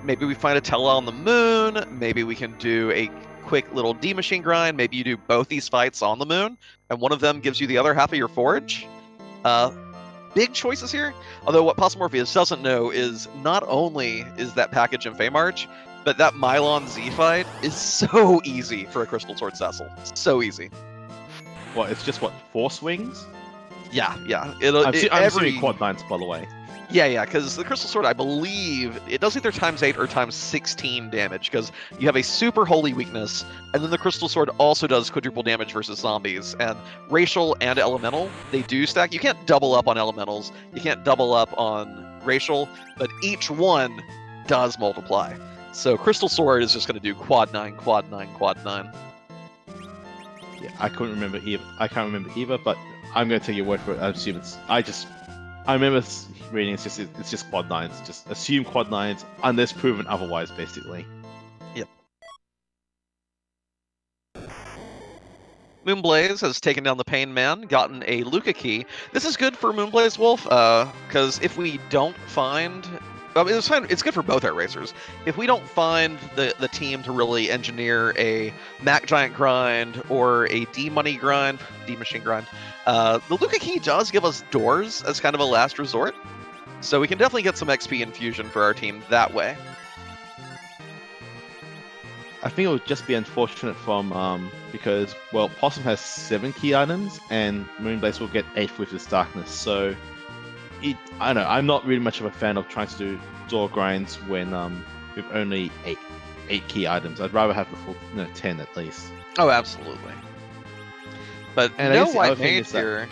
maybe we find a Tella on the moon, maybe we can do a quick little D-machine grind, maybe you do both these fights on the moon, and one of them gives you the other half of your forge. Big choices here, although what Possumorpheus doesn't know is not only is that package in Feymarch, but that Mylon Z fight is so easy for a Crystal Sword Cecil. So easy. what? It's just 4 swings? Yeah. I'm assuming quad 9s, by the way. Yeah, because the Crystal Sword, I believe, it does either times 8 or times 16 damage, because you have a super holy weakness, and then the Crystal Sword also does quadruple damage versus zombies, and racial and elemental, they do stack. You can't double up on elementals, you can't double up on racial, but each one does multiply. So Crystal Sword is just going to do quad 9, quad 9, quad 9. Yeah, I can't remember either, but I'm going to take your word for it. I assume I remember reading it's just quad 9s. Just assume quad 9s unless proven otherwise, basically. Yep. Moonblaze has taken down the Pain Man, gotten a Luca key. This is good for Moonblazewolf, because if we don't find... it's good for both our racers. If we don't find the team to really engineer a Mac Giant grind or a D-Machine grind, the Luca key does give us doors as kind of a last resort. So we can definitely get some XP infusion for our team that way. I think it would just be unfortunate from because Possum has 7 key items and Moonblaze will get 8 with his darkness. So I don't know. I'm not really much of a fan of trying to do door grinds when with only 8 key items. I'd rather have the full 10 at least. Oh, absolutely. But and no white mage here.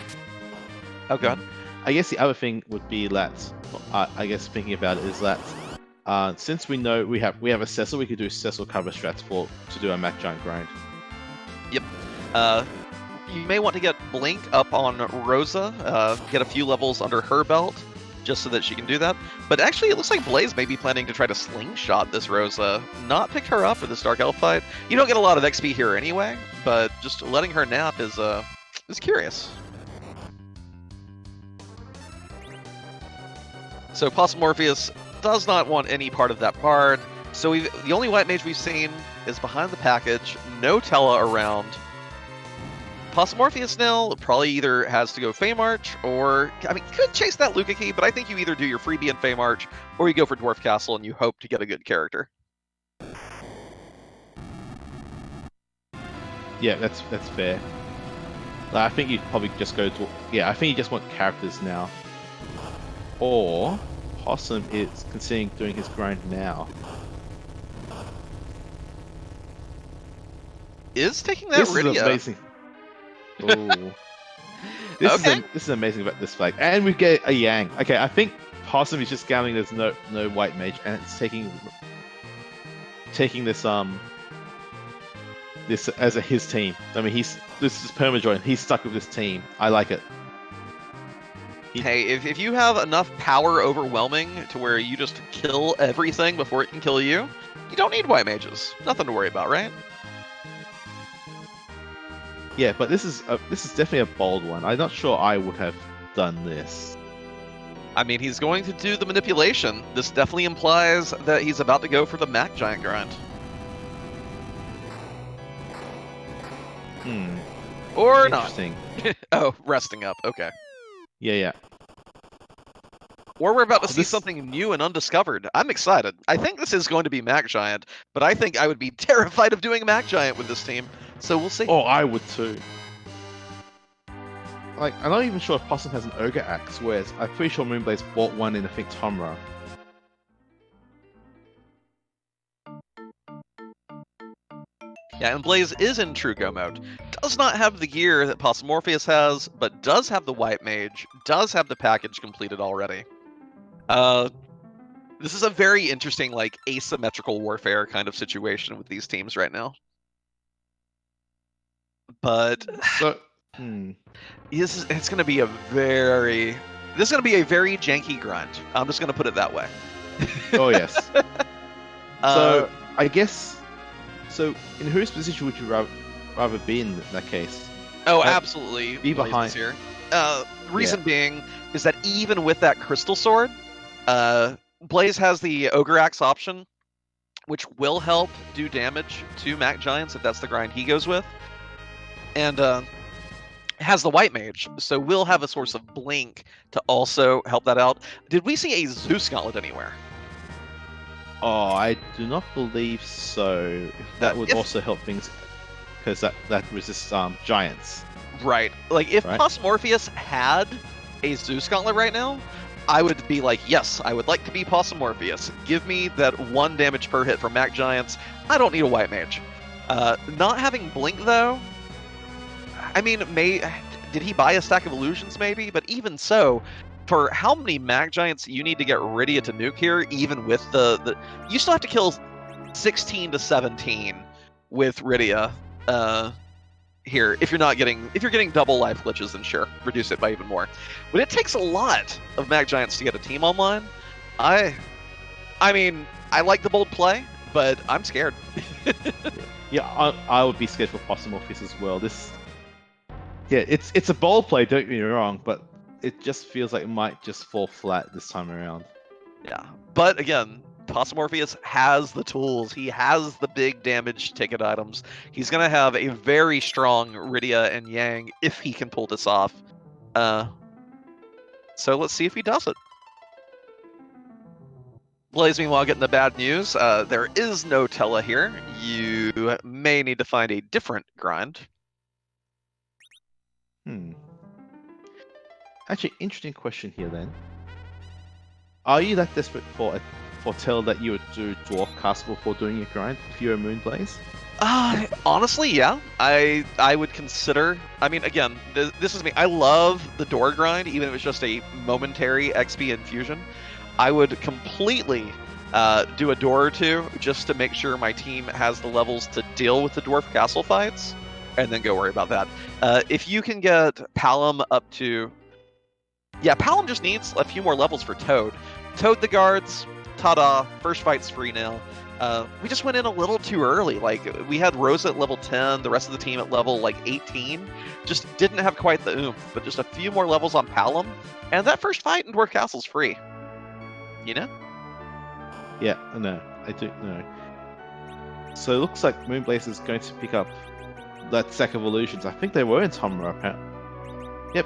Oh god. I guess the other thing would be that I guess thinking about it is that since we know we have a Cecil, we could do Cecil cover strats to do a Mac Giant grind. Yep. You may want to get Blink up on Rosa, get a few levels under her belt, just so that she can do that. But actually, it looks like Blaze may be planning to try to slingshot this Rosa, not pick her up for this Dark Elf fight. You don't get a lot of XP here anyway, but just letting her nap is curious. So Possumorpheus does not want any part of that bard. So the only white mage we've seen is behind the package, no Tella around. Possumorpheus now probably either has to go Feymarch or, I mean, you could chase that Luca key, but I think you either do your freebie in Feymarch or you go for Dwarf Castle and you hope to get a good character. Yeah, that's fair. I think you'd probably just go to... Yeah, I think you just want characters now. Or Possum is considering doing his grind now. Is taking that Rydia. Is amazing. Ooh. This is amazing about this flag. And we get a Yang. Okay, I think Possum is just scouting there's no white mage and it's taking this as his team. I mean this is permajoin. He's stuck with this team. I like it. Hey, if you have enough power overwhelming to where you just kill everything before it can kill you, you don't need white mages. Nothing to worry about, right? Yeah, but this is definitely a bold one. I'm not sure I would have done this. I mean, he's going to do the manipulation. This definitely implies that he's about to go for the Mac Giant grind. Or not. Oh, resting up. Okay. Yeah. Or we're about to see something new and undiscovered. I'm excited. I think this is going to be Mac Giant, but I think I would be terrified of doing Mac Giant with this team. So we'll see. Oh, I would too. Like, I'm not even sure if Possum has an Ogre Axe, whereas I'm pretty sure Moonblaze bought one in, I think, Tomra. Yeah, and Blaze is in True Go mode. Does not have the gear that Possumorpheus has, but does have the White Mage, does have the package completed already. This is a very interesting, like, asymmetrical warfare kind of situation with these teams right now. But So, it's going to be a very janky grind. I'm just going to put it that way. oh yes. So I guess, so in whose position would you rather be in that case? Oh, absolutely. Be behind here. Reason being is that even with that crystal sword, Blaze has the Ogre Axe option, which will help do damage to Mac Giants if that's the grind he goes with. And has the White Mage, so we'll have a source of Blink to also help that out. Did we see a Zeus Gauntlet anywhere? Oh, I do not believe so. That would also help things, because that resists giants. Right. Like, if Possumorpheus had a Zeus Gauntlet right now, I would be like, yes, I would like to be Possumorpheus. Give me that 1 damage per hit from Mac Giants. I don't need a White Mage. Not having Blink, though, I mean, did he buy a stack of illusions, maybe? But even so, for how many Mac Giants you need to get Rydia to nuke here, even with the you still have to kill 16 to 17 with Rydia here. If you're getting double life glitches, then sure, reduce it by even more. But it takes a lot of Mac Giants to get a team online. I mean, I like the bold play, but I'm scared. Yeah, I would be scared for Possumorpheus as well. It's a bold play, don't get me wrong, but it just feels like it might just fall flat this time around. Yeah, but again, Possumorpheus has the tools. He has the big damage ticket items. He's going to have a very strong Rydia and Yang if he can pull this off. So let's see if he does it. Blaze, meanwhile, getting the bad news. There is no Tella here. You may need to find a different grind. Actually, interesting question here then. Are you that desperate for Tell that you would do Dwarf Cast before doing your grind if you're a Moonblaze? Honestly, yeah. I would consider. I mean, again, this is me. I love the door grind, even if it's just a momentary XP infusion. I would completely do a door or two just to make sure my team has the levels to deal with the Dwarf Castle fights, and then go worry about that. If you can get Palom up to... Yeah, Palom just needs a few more levels for Toad. Toad the guards, ta-da, first fight's free now. We just went in a little too early. Like, we had Rosa at level 10, the rest of the team at level, 18. Just didn't have quite the oomph, but just a few more levels on Palom, and that first fight in Dwarf Castle's free. You know? Yeah, no, I do know. So it looks like Moonblaze is going to pick up that stack of illusions. I think they were in Tomra, apparently. Yep,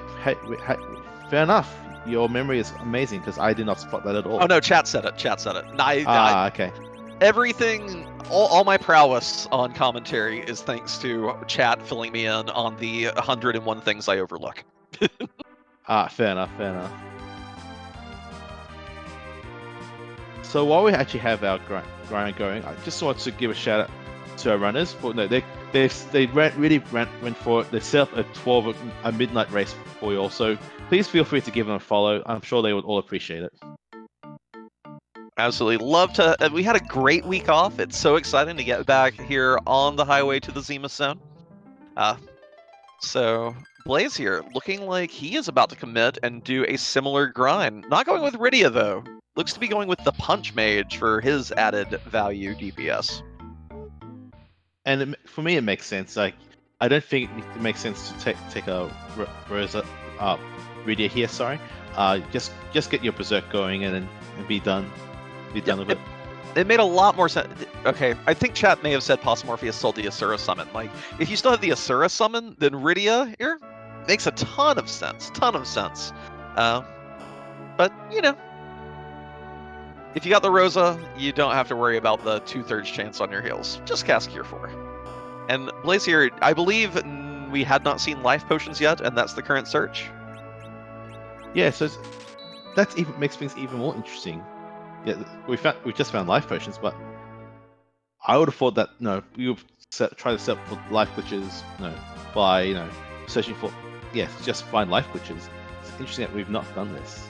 fair enough. Your memory is amazing, because I did not spot that at all. Oh no, chat said it. Okay. Everything, all my prowess on commentary is thanks to chat filling me in on the 101 things I overlook. Fair enough. So while we actually have our grind going, I just want to give a shout out to our runners. But no, they really went for it. They set up a midnight race for you all. So please feel free to give them a follow. I'm sure they would all appreciate it. Absolutely. Love to... we had a great week off. It's so exciting to get back here on the highway to the Zenith Zone. So Blaze here, looking like he is about to commit and do a similar grind. Not going with Rydia, though. Looks to be going with the Punch Mage for his added value DPS. And for me, it makes sense. Like, I don't think it makes sense to take a Rosa Rydia here. Sorry, just get your Berserk going and be done. Be done with it. It made a lot more sense. Okay, I think chat may have said Possumorpheus sold the Asura summon. Like, if you still have the Asura summon, then Rydia here makes a ton of sense. But you know, if you got the Rosa, you don't have to worry about the 2/3 chance on your heals. Just cast Cure 4. And Blaze here, I believe we had not seen life potions yet, and that's the current search. Yeah, so that even makes things even more interesting. Yeah, we just found life potions, but I would have thought that we would try to set up for life glitches, by searching for just find life glitches. It's interesting that we've not done this.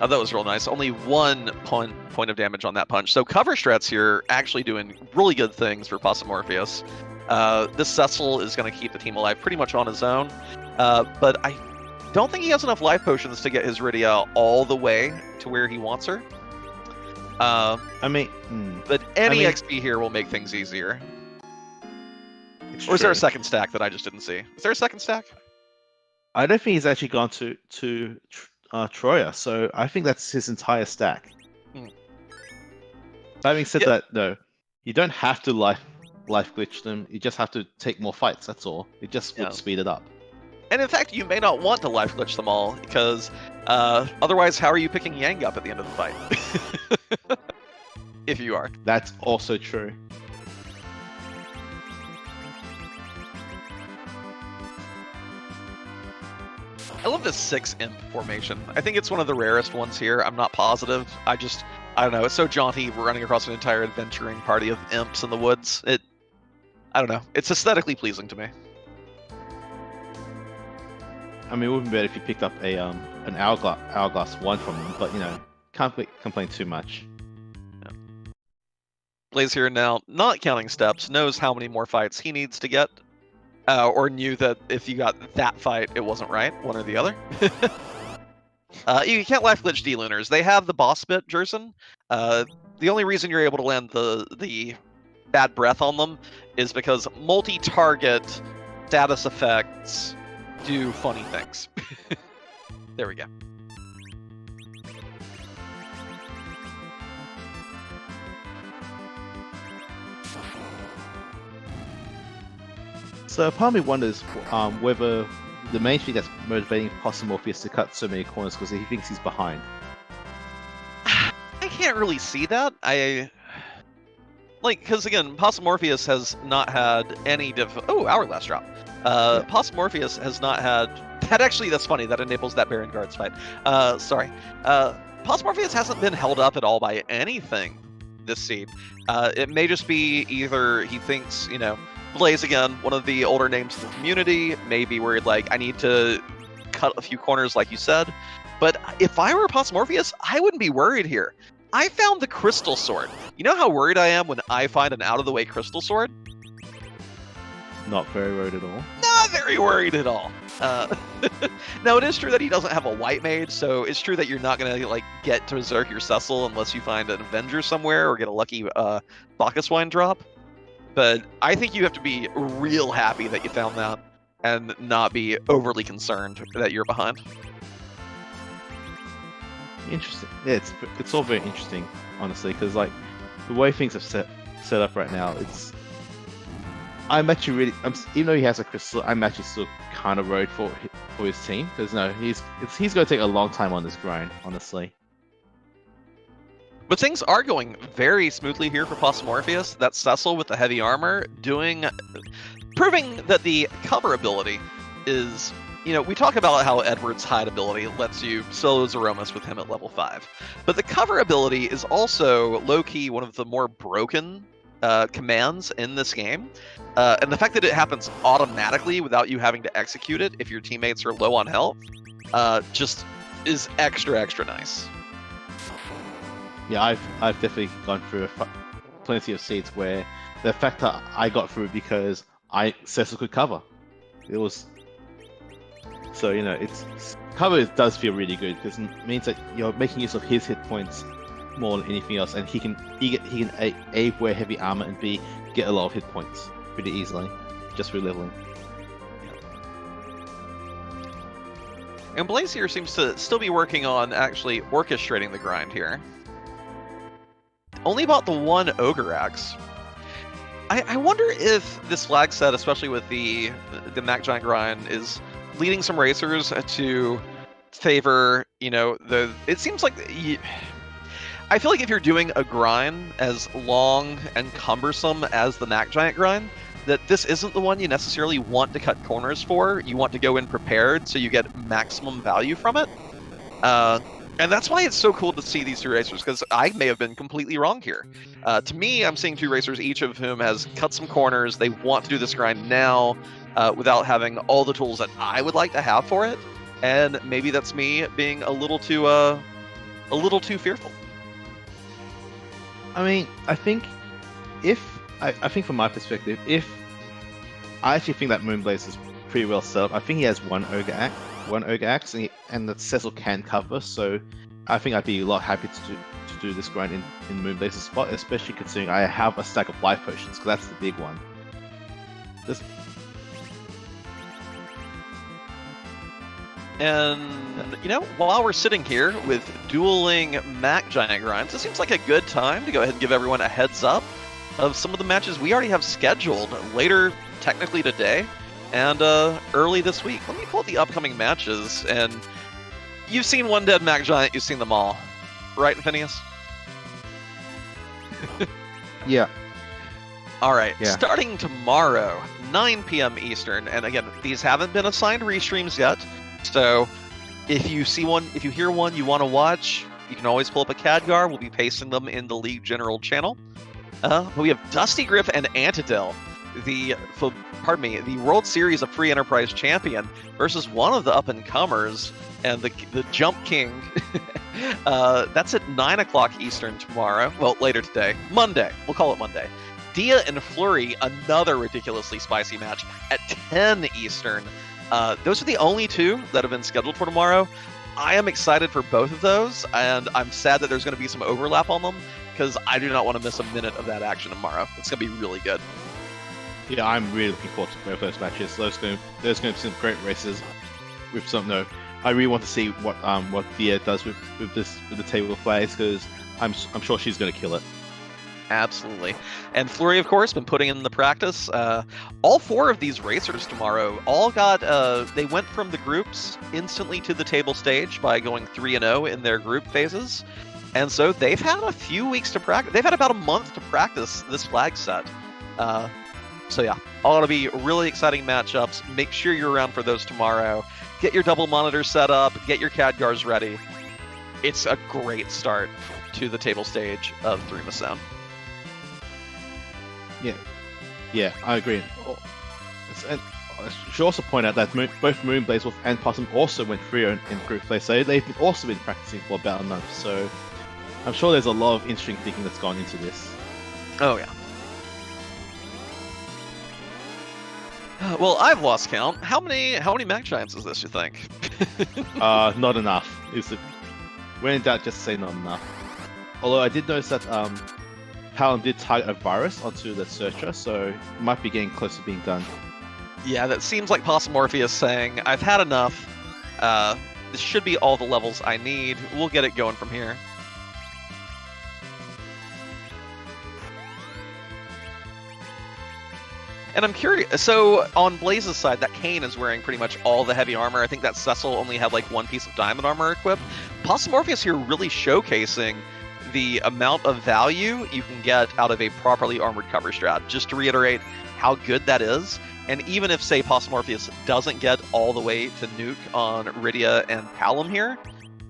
Oh, that was real nice. Only 1 point of damage on that punch. So cover strats here actually doing really good things for Possumorpheus. This Cecil is going to keep the team alive pretty much on his own. But I don't think he has enough life potions to get his Rydia all the way to where he wants her. But any XP here will make things easier. Or is there a second stack that I just didn't see? Is there a second stack? I don't think he's actually gone to Troya, so I think that's his entire stack. Having said that, no, you don't have to life glitch them. You just have to take more fights. That's all. It just would speed it up. And in fact, you may not want to life glitch them all because otherwise, how are you picking Yang up at the end of the fight? If you are. That's also true. I love this 6 imp formation. I think it's one of the rarest ones here. I'm not positive. I don't know. It's so jaunty running across an entire adventuring party of imps in the woods. I don't know. It's aesthetically pleasing to me. I mean, it would be better if you picked up an hourglass 1 from them, but can't complain too much. Yeah. Blaze here now, not counting steps, knows how many more fights he needs to get. Or knew that if you got that fight, it wasn't right, one or the other. You can't life glitch D-Lunars. They have the boss bit, Jerson. The only reason you're able to land the bad breath on them is because multi-target status effects do funny things. There we go. So part of me wonders whether the main thing that's motivating Possumorpheus to cut so many corners because he thinks he's behind. I can't really see that. Because again, Possumorpheus has not had any hourglass drop. Possumorpheus has not had that. Actually, that's funny. That enables that Baron Guards fight. Sorry. Possumorpheus hasn't been held up at all by anything this seed. It may just be either he thinks, Blaze, again, one of the older names in the community, may be worried, I need to cut a few corners, like you said. But if I were Possumorpheus, I wouldn't be worried here. I found the Crystal Sword. You know how worried I am when I find an out-of-the-way Crystal Sword? Not very worried at all. Not very worried at all. Now, it is true that he doesn't have a white mage, so it's true that you're not going to get to Berserk your Cecil unless you find an Avenger somewhere or get a lucky Bacchus Wine drop. But I think you have to be real happy that you found that and not be overly concerned that you're behind. Interesting. Yeah, it's all very interesting, honestly, because the way things are set up right now, I'm actually really, even though he has a crystal, I'm actually still kind of worried for his team because he's going to take a long time on this grind, honestly. But things are going very smoothly here for Possumorpheus. That Cecil with the heavy armor proving that the cover ability is, we talk about how Edward's hide ability lets you solo Zeromus with him at level 5. But the cover ability is also low-key one of the more broken commands in this game. And the fact that it happens automatically without you having to execute it if your teammates are low on health just is extra nice. Yeah, I've definitely gone through plenty of seeds where the fact that I got through because Cecil could cover. It was so cover does feel really good because it means that you're making use of his hit points more than anything else, and he can A, wear heavy armor, and B, get a lot of hit points pretty easily just through leveling. And Blaze here seems to still be working on actually orchestrating the grind here. Only bought the one Ogre Axe. I wonder if this flag set, especially with the Mac Giant grind, is leading some racers to favor, it seems like I feel like if you're doing a grind as long and cumbersome as the Mac Giant grind, that this isn't the one you necessarily want to cut corners for. You want to go in prepared so you get maximum value from it. And that's why it's so cool to see these two racers, because I may have been completely wrong here. To me, I'm seeing two racers, each of whom has cut some corners. They want to do this grind now without having all the tools that I would like to have for it. And maybe that's me being a little too a little too fearful. I mean, I think from my perspective, I actually think that Moonblaze is pretty well set up. I think he has one ogre axe, and that Cecil can cover. So I think I'd be a lot happy to do this grind in Moonblaze's spot, especially considering I have a stack of life potions, because that's the big one. And, while we're sitting here with dueling Mac Giant grinds, it seems like a good time to go ahead and give everyone a heads up of some of the matches we already have scheduled later, technically today, and early this week. Let me pull up the upcoming matches, and you've seen One Dead Mac Giant, you've seen them all. Right, Phineas? Yeah. All right, yeah. Starting tomorrow, 9 p.m. Eastern, and again, these haven't been assigned restreams yet, so if you see one, if you hear one you want to watch, you can always pull up a Khadgar. We'll be pasting them in the League General channel. But we have Dusty Griff and Antidel, the World Series of Free Enterprise champion, versus one of the up-and-comers, and the Jump King. That's at 9 o'clock Eastern tomorrow. Well, later today. Monday. We'll call it Monday. Dia and Flurry, another ridiculously spicy match at 10 Eastern. Those are the only two that have been scheduled for tomorrow. I am excited for both of those, and I'm sad that there's going to be some overlap on them, because I do not want to miss a minute of that action tomorrow. It's going to be really good. Yeah, I'm really looking forward to both those matches. There's going to be some great races with some. No, I really want to see what Dia does with the table flags, because I'm sure she's going to kill it. Absolutely. And Flurry, of course, been putting in the practice. All four of these racers tomorrow all got, they went from the groups instantly to the table stage by going 3-0 in their group phases. And so they've had a few weeks to practice. They've had about a month to practice this flag set. So yeah, all going to be really exciting matchups. Make sure you're around for those tomorrow. Get your double monitor set up. Get your Khadgars ready. It's a great start to the table stage of Threemus Zone. Yeah, I agree. And I should also point out that both moonblazewolf and Possum also went 3-0 in group play, so they've also been practicing for about a month. So I'm sure there's a lot of interesting thinking that's gone into this. Oh yeah. Well, I've lost count. How many Mac Giants is this, you think? Not enough. When in doubt, just say not enough. Although I did notice that Palom did target a virus onto the searcher, so it might be getting close to being done. Yeah, that seems like Possumorpheus saying, I've had enough. This should be all the levels I need. We'll get it going from here. And I'm curious, so on Blaze's side, that Kane is wearing pretty much all the heavy armor. I think that Cecil only had like one piece of diamond armor equipped. Possumorpheus here really showcasing the amount of value you can get out of a properly armored cover strat. Just to reiterate how good that is, and even if, say, Possumorpheus doesn't get all the way to nuke on Rydia and Palom here,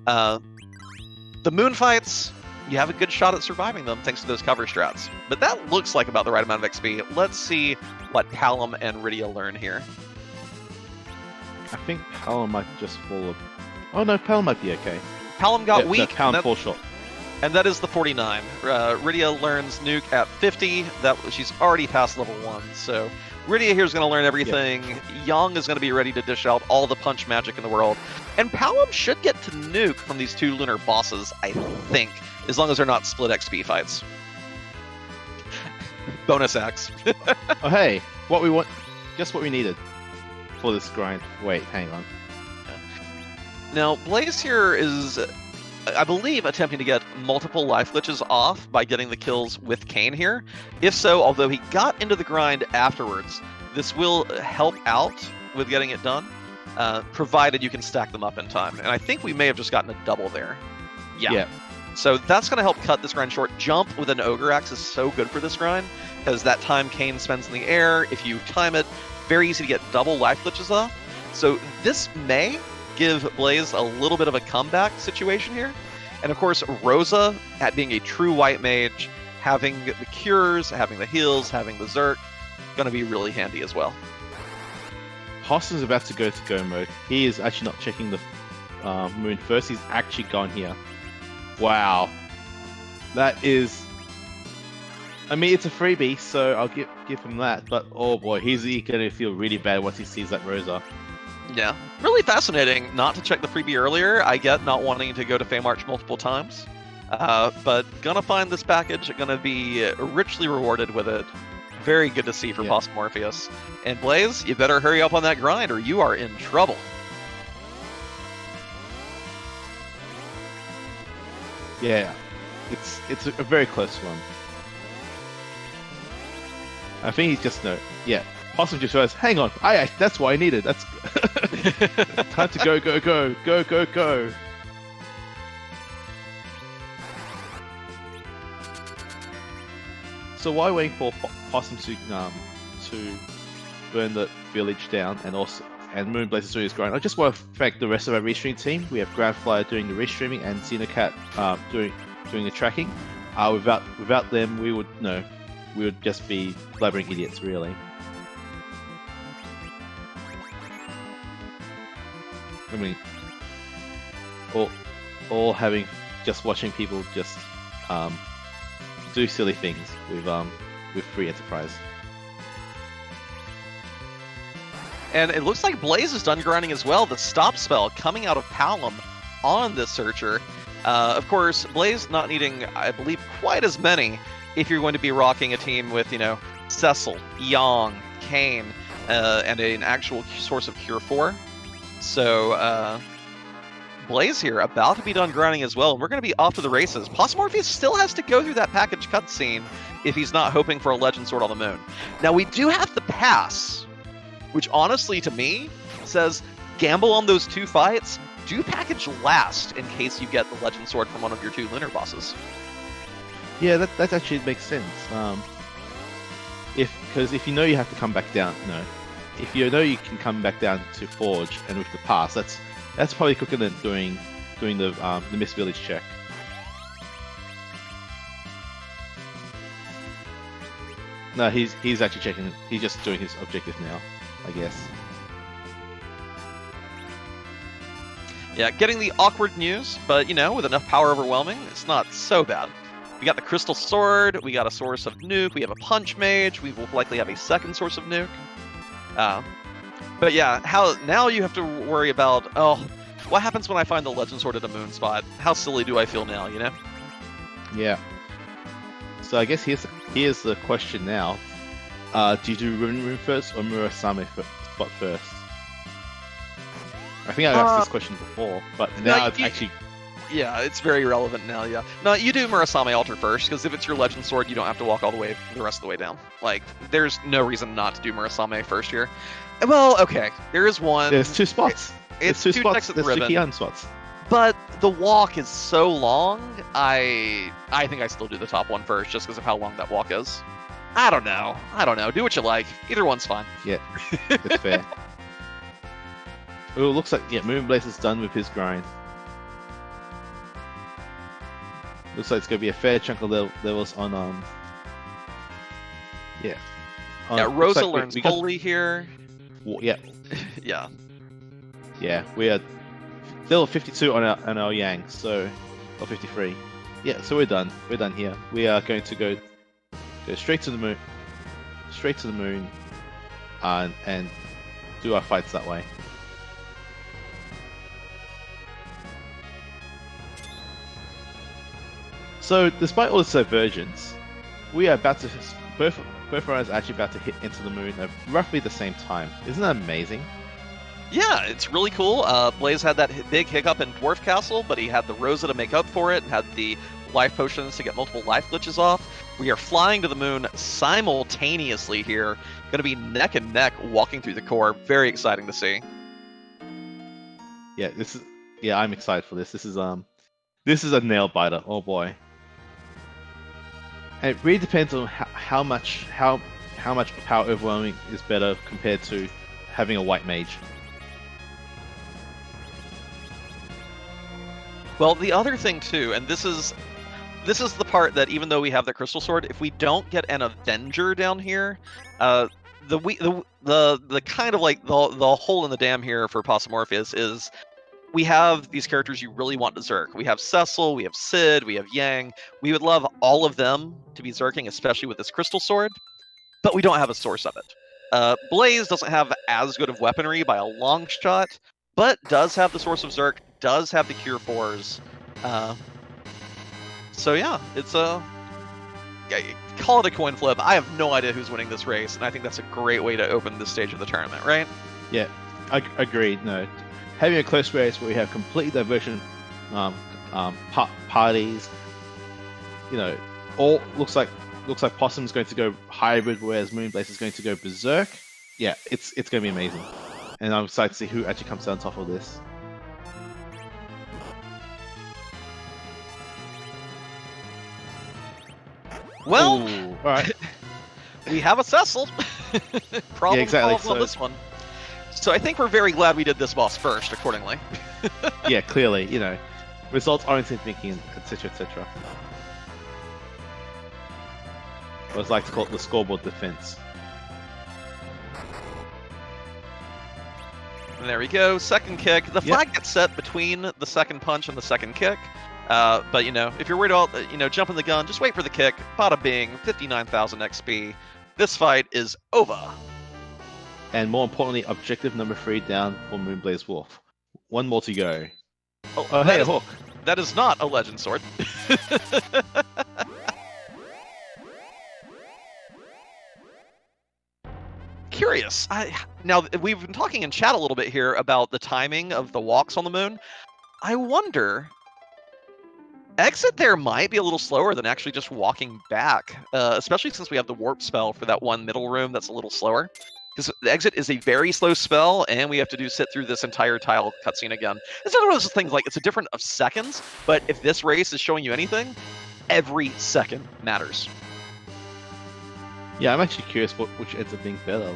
the moon fights, you have a good shot at surviving them thanks to those cover strats. But that looks like about the right amount of XP. Let's see what Palom and Rydia learn here. I think Palom might just fall. Oh no, Palom might be okay. Palom got weak. Palom fall short. And that is the 49. Rydia learns nuke at 50. She's already past level 1. So Rydia here is going to learn everything. Yeah. Yang is going to be ready to dish out all the punch magic in the world. And Palom should get to nuke from these two lunar bosses, I think, as long as they're not split XP fights. Bonus X. Oh hey, what we want? Guess what we needed for this grind? Wait, hang on. Now Blaze here is, I believe, attempting to get multiple life glitches off by getting the kills with Kane here. If so, although he got into the grind afterwards, this will help out with getting it done, provided you can stack them up in time. And I think we may have just gotten a double there. Yeah. So that's going to help cut this grind short. Jump with an Ogre Axe is so good for this grind, because that time Kane spends in the air, if you time it, very easy to get double life glitches off. So this may give Blaze a little bit of a comeback situation here. And of course, Rosa, at being a true white mage, having the cures, having the heals, having the Zerk, going to be really handy as well. Possum's about to go mode. He is actually not checking the moon first. He's actually gone here. Wow. That is... I mean, it's a freebie, so I'll give him that. But, oh boy, he's going to feel really bad once he sees that Rosa. Yeah. Really fascinating not to check the freebie earlier. I get not wanting to go to Feymarch multiple times. But gonna find this package, gonna be richly rewarded with it. Very good to see for Possumorpheus. And Blaze, you better hurry up on that grind or you are in trouble. Yeah, it's a very close one. I think he's just Possum just realized, hang on, that's what I needed. That's time to go. So while waiting for Possum to burn the village down and Moonblaze is doing his grind, I just want to thank the rest of our restream team. We have Groundflyer doing the restreaming and Xenocat doing the tracking. Without them, we would just be blabbering idiots, really. I mean, all having just watching people just do silly things with free enterprise. And it looks like Blaze is done grinding as well. The stop spell coming out of Palom on this Searcher. Of course, Blaze not needing, I believe, quite as many if you're going to be rocking a team with, Cecil, Yong, Kane, and an actual source of Cure 4. So, Blaze here, about to be done grinding as well, and we're going to be off to the races. Possumorpheus still has to go through that package cutscene if he's not hoping for a Legend Sword on the Moon. Now, we do have the pass, which honestly, to me, says gamble on those 2 fights, do package last in case you get the Legend Sword from one of your 2 lunar bosses. Yeah, that actually makes sense. Because if you know you have to come back down, if you know you can come back down to Forge and with the pass, that's probably quicker than doing the Mist Village check. No, he's actually checking. He's just doing his objective now, I guess. Yeah, getting the awkward news, but with enough power overwhelming, it's not so bad. We got the Crystal Sword, we got a source of nuke, we have a Punch Mage, we will likely have a second source of nuke. But yeah, now you have to worry about, what happens when I find the Legend Sword at a moon spot? How silly do I feel now, Yeah. So I guess here's the question now. Do you do Rune first or Murasame spot first? I think I asked this question before, but now it's actually... Yeah, it's very relevant now, yeah. No, you do Murasame Altar first, because if it's your Legend Sword, you don't have to walk all the rest of the way down. Like, there's no reason not to do Murasame first here. Well, okay, there is one. There's 2 spots. It's 2 spots. There's 2 Kian spots. But the walk is so long, I think I still do the top one first, just because of how long that walk is. I don't know. Do what you like. Either one's fine. Yeah, it's fair. Oh, it looks like Moonblaze is done with his grind. Looks like it's going to be a fair chunk of levels on Rosa learns Holy here. Yeah. Yeah. Yeah, we are level 52 on our Yang, or 53. Yeah, so we're done. We're done here. We are going to go straight to the moon, and do our fights that way. So, despite all this divergence, we are about to both of us are actually about to hit into the moon at roughly the same time. Isn't that amazing? Yeah, it's really cool. Blaze had that big hiccup in Dwarf Castle, but he had the Rosa to make up for it, and had the life potions to get multiple life glitches off. We are flying to the moon simultaneously here. Going to be neck and neck walking through the core. Very exciting to see. Yeah, I'm excited for this. This is a nail biter. Oh boy. And it really depends on how much power overwhelming is better compared to having a white mage. Well, the other thing too, and this is the part that even though we have the Crystal Sword, if we don't get an Avenger down here, the kind of like the hole in the dam here for Possumorpheus is we have these characters you really want to Zerk. We have Cecil, we have Sid, we have Yang. We would love all of them to be Zerking, especially with this Crystal Sword, but we don't have a source of it. Blaze doesn't have as good of weaponry by a long shot, but does have the source of Zerk, does have the Cure 4s. So yeah, it's call it a coin flip. I have no idea who's winning this race, and I think that's a great way to open this stage of the tournament, right? Yeah, agreed. No, having a close race where we have complete diversion parties, all looks like Possum's going to go hybrid, whereas Moonblaze is going to go berserk. Yeah, it's going to be amazing, and I'm excited to see who actually comes out on top of this. Well, all right. We have a Cecil. Problem Yeah, exactly. solved on this one. So I think we're very glad we did this boss first, accordingly. Yeah, clearly, results oriented thinking, etc., etc. I always like to call it the scoreboard defense. And there we go, second kick. The flag gets set between the second punch and the second kick. But, if you're worried about, jumping the gun, just wait for the kick. Bada bing, 59,000 XP. This fight is over. And more importantly, objective number 3 down for moonblazewolf. One more to go. Oh hey, a hook. That is not a legend sword. Curious. Now, we've been talking in chat a little bit here about the timing of the walks on the moon. I wonder... Exit there might be a little slower than actually just walking back, especially since we have the warp spell for that one middle room that's a little slower. Because the exit is a very slow spell, and we have to sit through this entire tile cutscene again. It's one of those things like it's a difference of seconds, but if this race is showing you anything, every second matters. Yeah, I'm actually curious which ends up being better,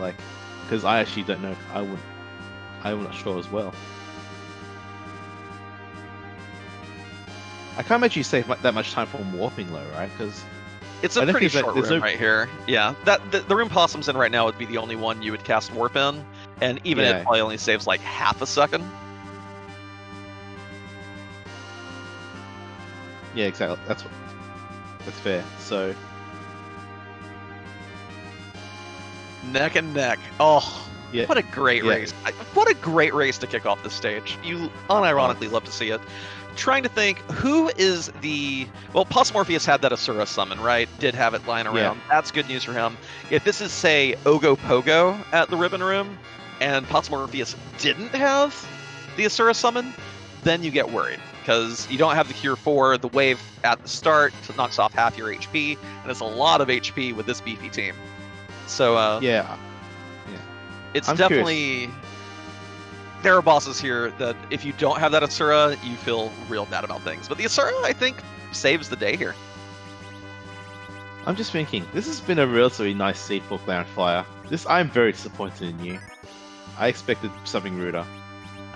because I actually don't know. I'm not sure as well. I can't imagine you save that much time from warping though, right? Because it's a pretty short room right here. Yeah, the room Possum's in right now would be the only one you would cast warp in, and even it probably only saves like half a second. Yeah, exactly. That's fair. So neck and neck. Oh, yeah. What a great race! What a great race to kick off this stage. You unironically love to see it. Trying to think, who is the... Well, Possumorpheus had that Asura summon, right? Did have it lying around. Yeah. That's good news for him. If this is, say, Ogopogo at the Ribbon Room, and Possumorpheus didn't have the Asura summon, then you get worried. Because you don't have the Cure 4, the wave at the start knocks off half your HP, and it's a lot of HP with this beefy team. So, yeah. It's definitely... Curious. There are bosses here that if you don't have that Asura, you feel real bad about things. But the Asura, I think, saves the day here. I'm just thinking, this has been a relatively nice seed for Clownfire. I'm very disappointed in you. I expected something ruder.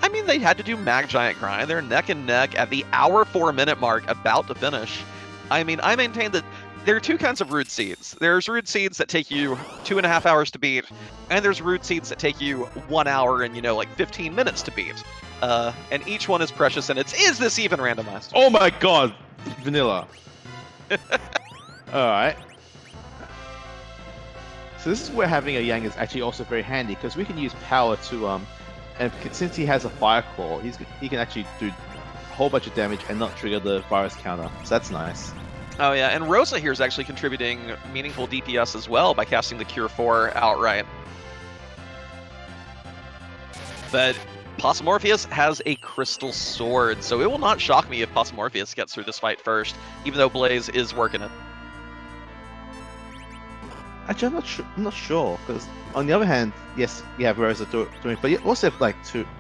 I mean, they had to do Mag Giant grind. They're neck and neck at the hour 4-minute mark, about to finish. I mean, I maintain that there are two kinds of root seeds. There's root seeds that take you 2.5 hours to beat, and there's root seeds that take you 1 hour and, 15 minutes to beat. And each one is precious, and is this even randomized? Oh my god! Vanilla. Alright. So this is where having a Yang is actually also very handy, because we can use power to, and since he has a Fire Claw, he can actually do a whole bunch of damage and not trigger the virus counter. So that's nice. Oh yeah, and Rosa here is actually contributing meaningful DPS as well by casting the Cure 4 outright. But Possumorpheus has a Crystal Sword, so it will not shock me if Possumorpheus gets through this fight first, even though Blaze is working it. Actually, I'm not sure, because on the other hand, yes, you have Rosa doing, but you also have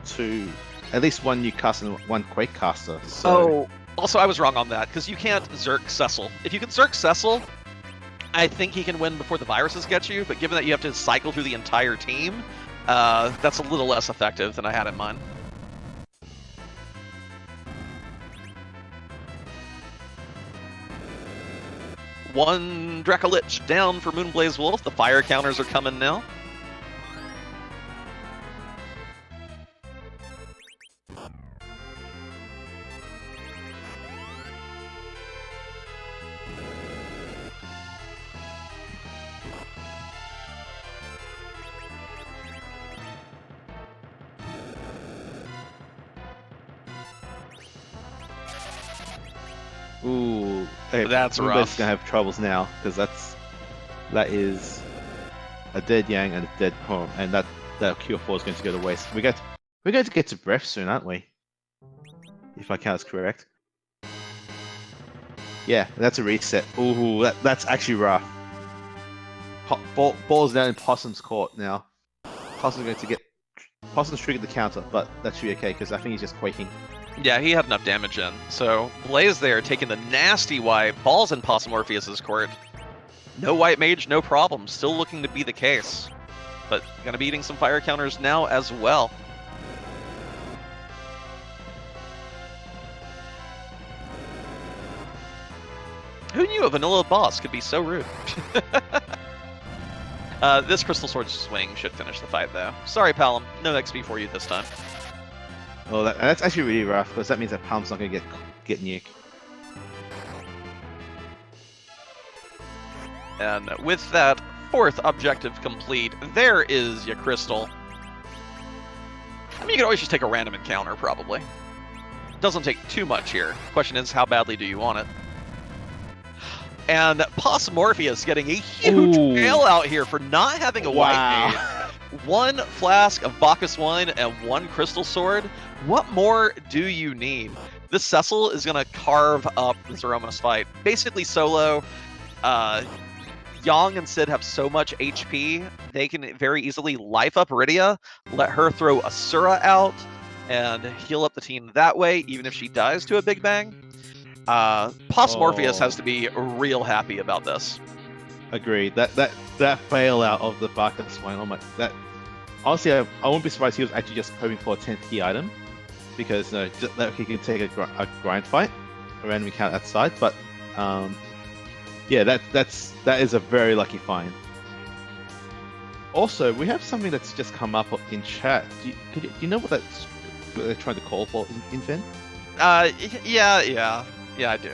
two, at least one new caster and one Quake caster. So. Oh. Also, I was wrong on that, because you can't Zerk Cecil. If you can Zerk Cecil, I think he can win before the viruses get you, but given that you have to cycle through the entire team, that's a little less effective than I had in mind. One Dracolich down for moonblazewolf. The fire counters are coming now. Ooh, hey, That's Moonblaze rough. is gonna have troubles now because that is a dead Yang and a dead Home, and that Q4 is going to go to waste. We're going to get to Breath soon, aren't we? If my count is correct. Yeah, that's a reset. Ooh, that's actually rough. Ball's down in Possum's court now. Possum's going to get. Possum's triggered the counter, but that should be okay because I think he's just quaking. Yeah, he had enough damage in. So Blaze there taking the nasty wipe. Ball's in Possumorpheus' court. No white mage, no problem. Still looking to be the case. But gonna be eating some fire counters now as well. Who knew a vanilla boss could be so rude? This Crystal Sword swing should finish the fight, though. Sorry, Palom. No XP for you this time. Well, that's actually really rough because that means that Palm's not going to get nuked. And with that fourth objective complete, there is your Crystal. I mean, you could always just take a random encounter, probably. Doesn't take too much here. Question is, how badly do you want it? And Possumorpheus getting a huge bailout here for not having a white mage. One flask of Bacchus wine and one crystal sword. What more do you need? This Cecil is going to carve up the Threemus fight. Basically solo. Yang and Sid have so much HP, they can very easily life up Rydia, let her throw Asura out, and heal up the team that way, even if she dies to a Big Bang. Possumorpheus has to be real happy about this. Agreed. That bailout of the Bacchus wine, that honestly, I wouldn't be surprised he was actually just hoping for a 10th key item, because that he can take a grind fight, a random count outside, but yeah, that is a very lucky find. Also, we have something that's just come up in chat. Do you know what they're trying to call for in Fen? Yeah, I do.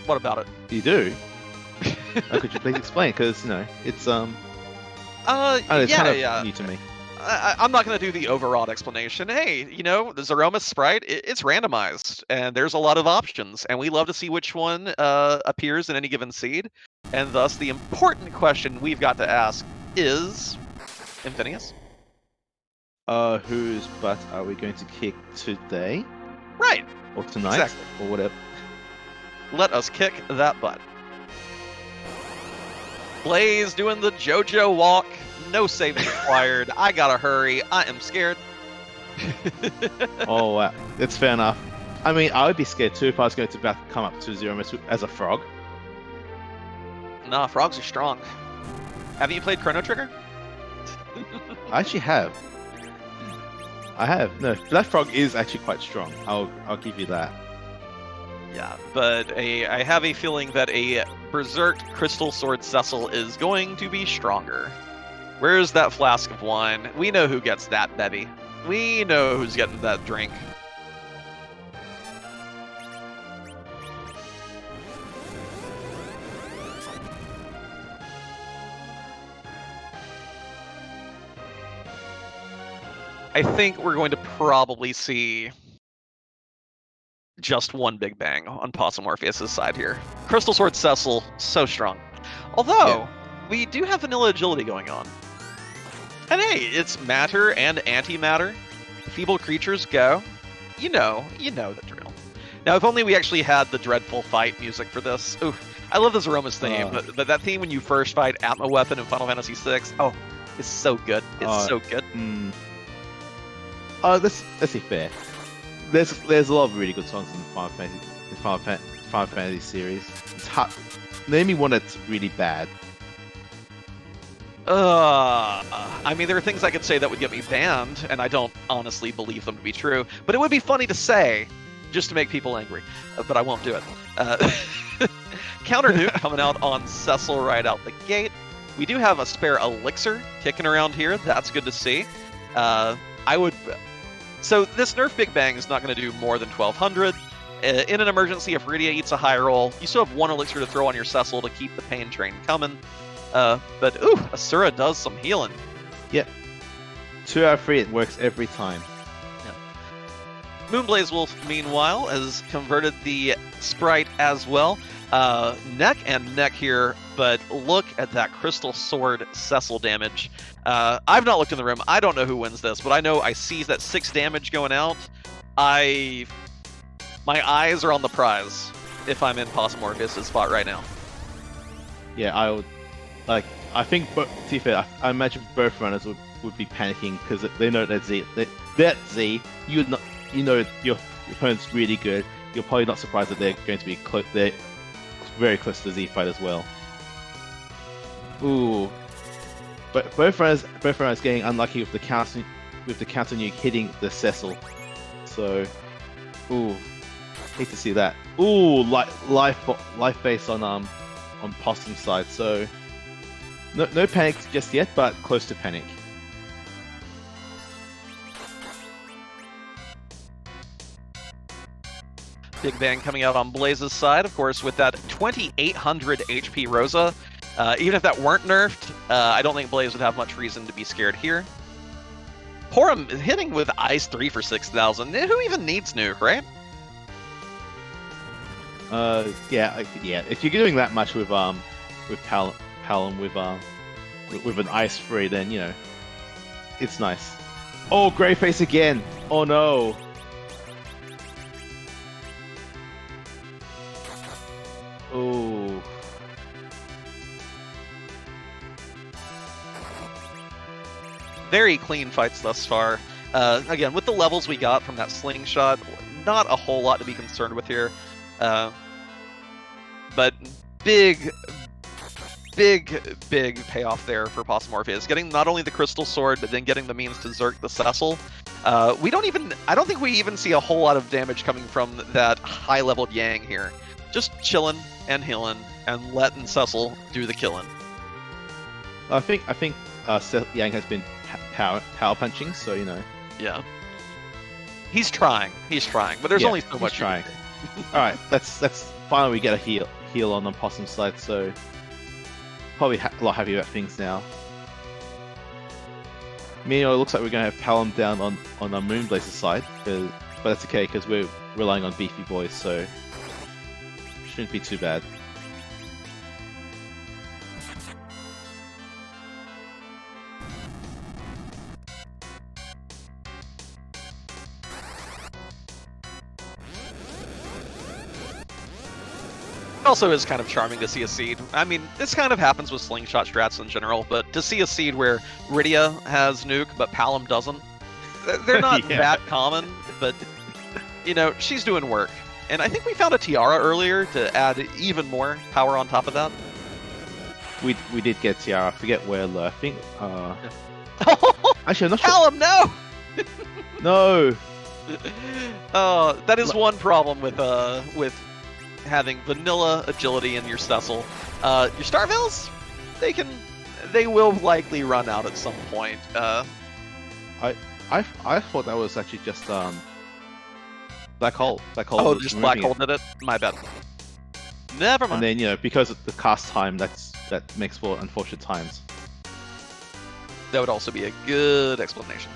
What about it? You do? Could you please explain? Because it's yeah, kind of new to me. I'm not going to do the overwrought explanation. Hey, the Zeromus sprite, it's randomized, and there's a lot of options, and we love to see which one appears in any given seed. And thus, the important question we've got to ask is, Infinius? Whose butt are we going to kick today? Right. Or tonight? Exactly. Or whatever. Let us kick that butt. Blaze doing the JoJo walk. No saving required. I gotta hurry. I am scared. Oh, wow. That's fair enough. I mean, I would be scared too if I was going to about to come up to Zeromus as a frog. Nah, frogs are strong. Have you played Chrono Trigger? I actually have. I have. No, that frog is actually quite strong. I'll give you that. Yeah, but I have a feeling that a Berserk Crystal Sword Cecil is going to be stronger. Where's that flask of wine? We know who gets that bevy. We know who's getting that drink. I think we're going to probably see just one Big Bang on Possumorpheus' side here. Crystal Sword Cecil, so strong. Although, we do have vanilla agility going on. And hey, it's matter and antimatter. Feeble creatures go. You know the drill. Now, if only we actually had the dreadful fight music for this. Ooh, I love the Zeromus theme, but that theme when you first fight Atma Weapon in Final Fantasy VI, oh, it's so good. It's so good. Let's be fair. There's a lot of really good songs in the Final Fantasy series. It's hard. Name me one that's really bad. I mean, there are things I could say that would get me banned, and I don't honestly believe them to be true. But it would be funny to say, just to make people angry. But I won't do it. Counter nuke coming out on Cecil right out the gate. We do have a spare elixir kicking around here. That's good to see. So this nerf Big Bang is not going to do more than 1200. In an emergency, if Rydia eats a high roll, you still have one elixir to throw on your Cecil to keep the pain train coming. But ooh, Asura does some healing. Yeah. 2 out of 3, it works every time. Moonblazewolf, meanwhile, has converted the sprite as well. Neck and neck here, but look at that Crystal Sword Cecil damage. I've not looked in the room. I don't know who wins this, but I know I see that 6 damage going out. My eyes are on the prize if I'm in Possumorpheus' spot right now. Yeah, I would like. I think, to be fair, I imagine both runners would be panicking because they know that Z. You know your opponent's really good. You're probably not surprised that they're going to be close. They're very close to the Z fight as well. Ooh, but both runners getting unlucky with the counter nuke hitting the Cecil. So, ooh, hate to see that. Ooh, life base on Possum's side. So, no panic just yet, but close to panic. Big Bang coming out on Blaze's side, of course, with that 2,800 HP Rosa. Even if that weren't nerfed, I don't think Blaze would have much reason to be scared here. Porum hitting with Ice 3 for 6,000. Who even needs nuke, right? Yeah. If you're doing that much with Palom with an Ice 3, then you know it's nice. Oh, Grey Face again! Oh no! Oh. Very clean fights thus far. Again, with the levels we got from that slingshot, not a whole lot to be concerned with here. But big payoff there for Possumorpheus. Getting not only the Crystal Sword, but then getting the means to Zerk the Cecil. I don't think we even see a whole lot of damage coming from that high-leveled Yang here. Just chilling and healing and letting Cecil do the killing. I think Yang has been power punching, so you know. Yeah. He's trying, but there's only so much. Trying. All right, let's finally we get a heal on Possum's side, so probably a lot happy about things now. Meanwhile, it looks like we're going to have Palom down on our Moonblazer's side, but that's okay because we're relying on beefy boys, so shouldn't be too bad. Also is kind of charming to see a seed. I mean, this kind of happens with slingshot strats in general, but to see a seed where Rydia has nuke but Palom doesn't, they're not that common, but you know, she's doing work. And I think we found a Tiara earlier to add even more power on top of that. We did get Tiara. I forget where I think actually I'm not sure. Palom, no! No. That is one problem with having vanilla agility in your Cecil. Your Starveils, they will likely run out at some point. I thought that was actually just Black Hole. Oh, just Black Hole did it? My bad. Never mind. And then, you know, because of the cast time, that makes for unfortunate times. That would also be a good explanation.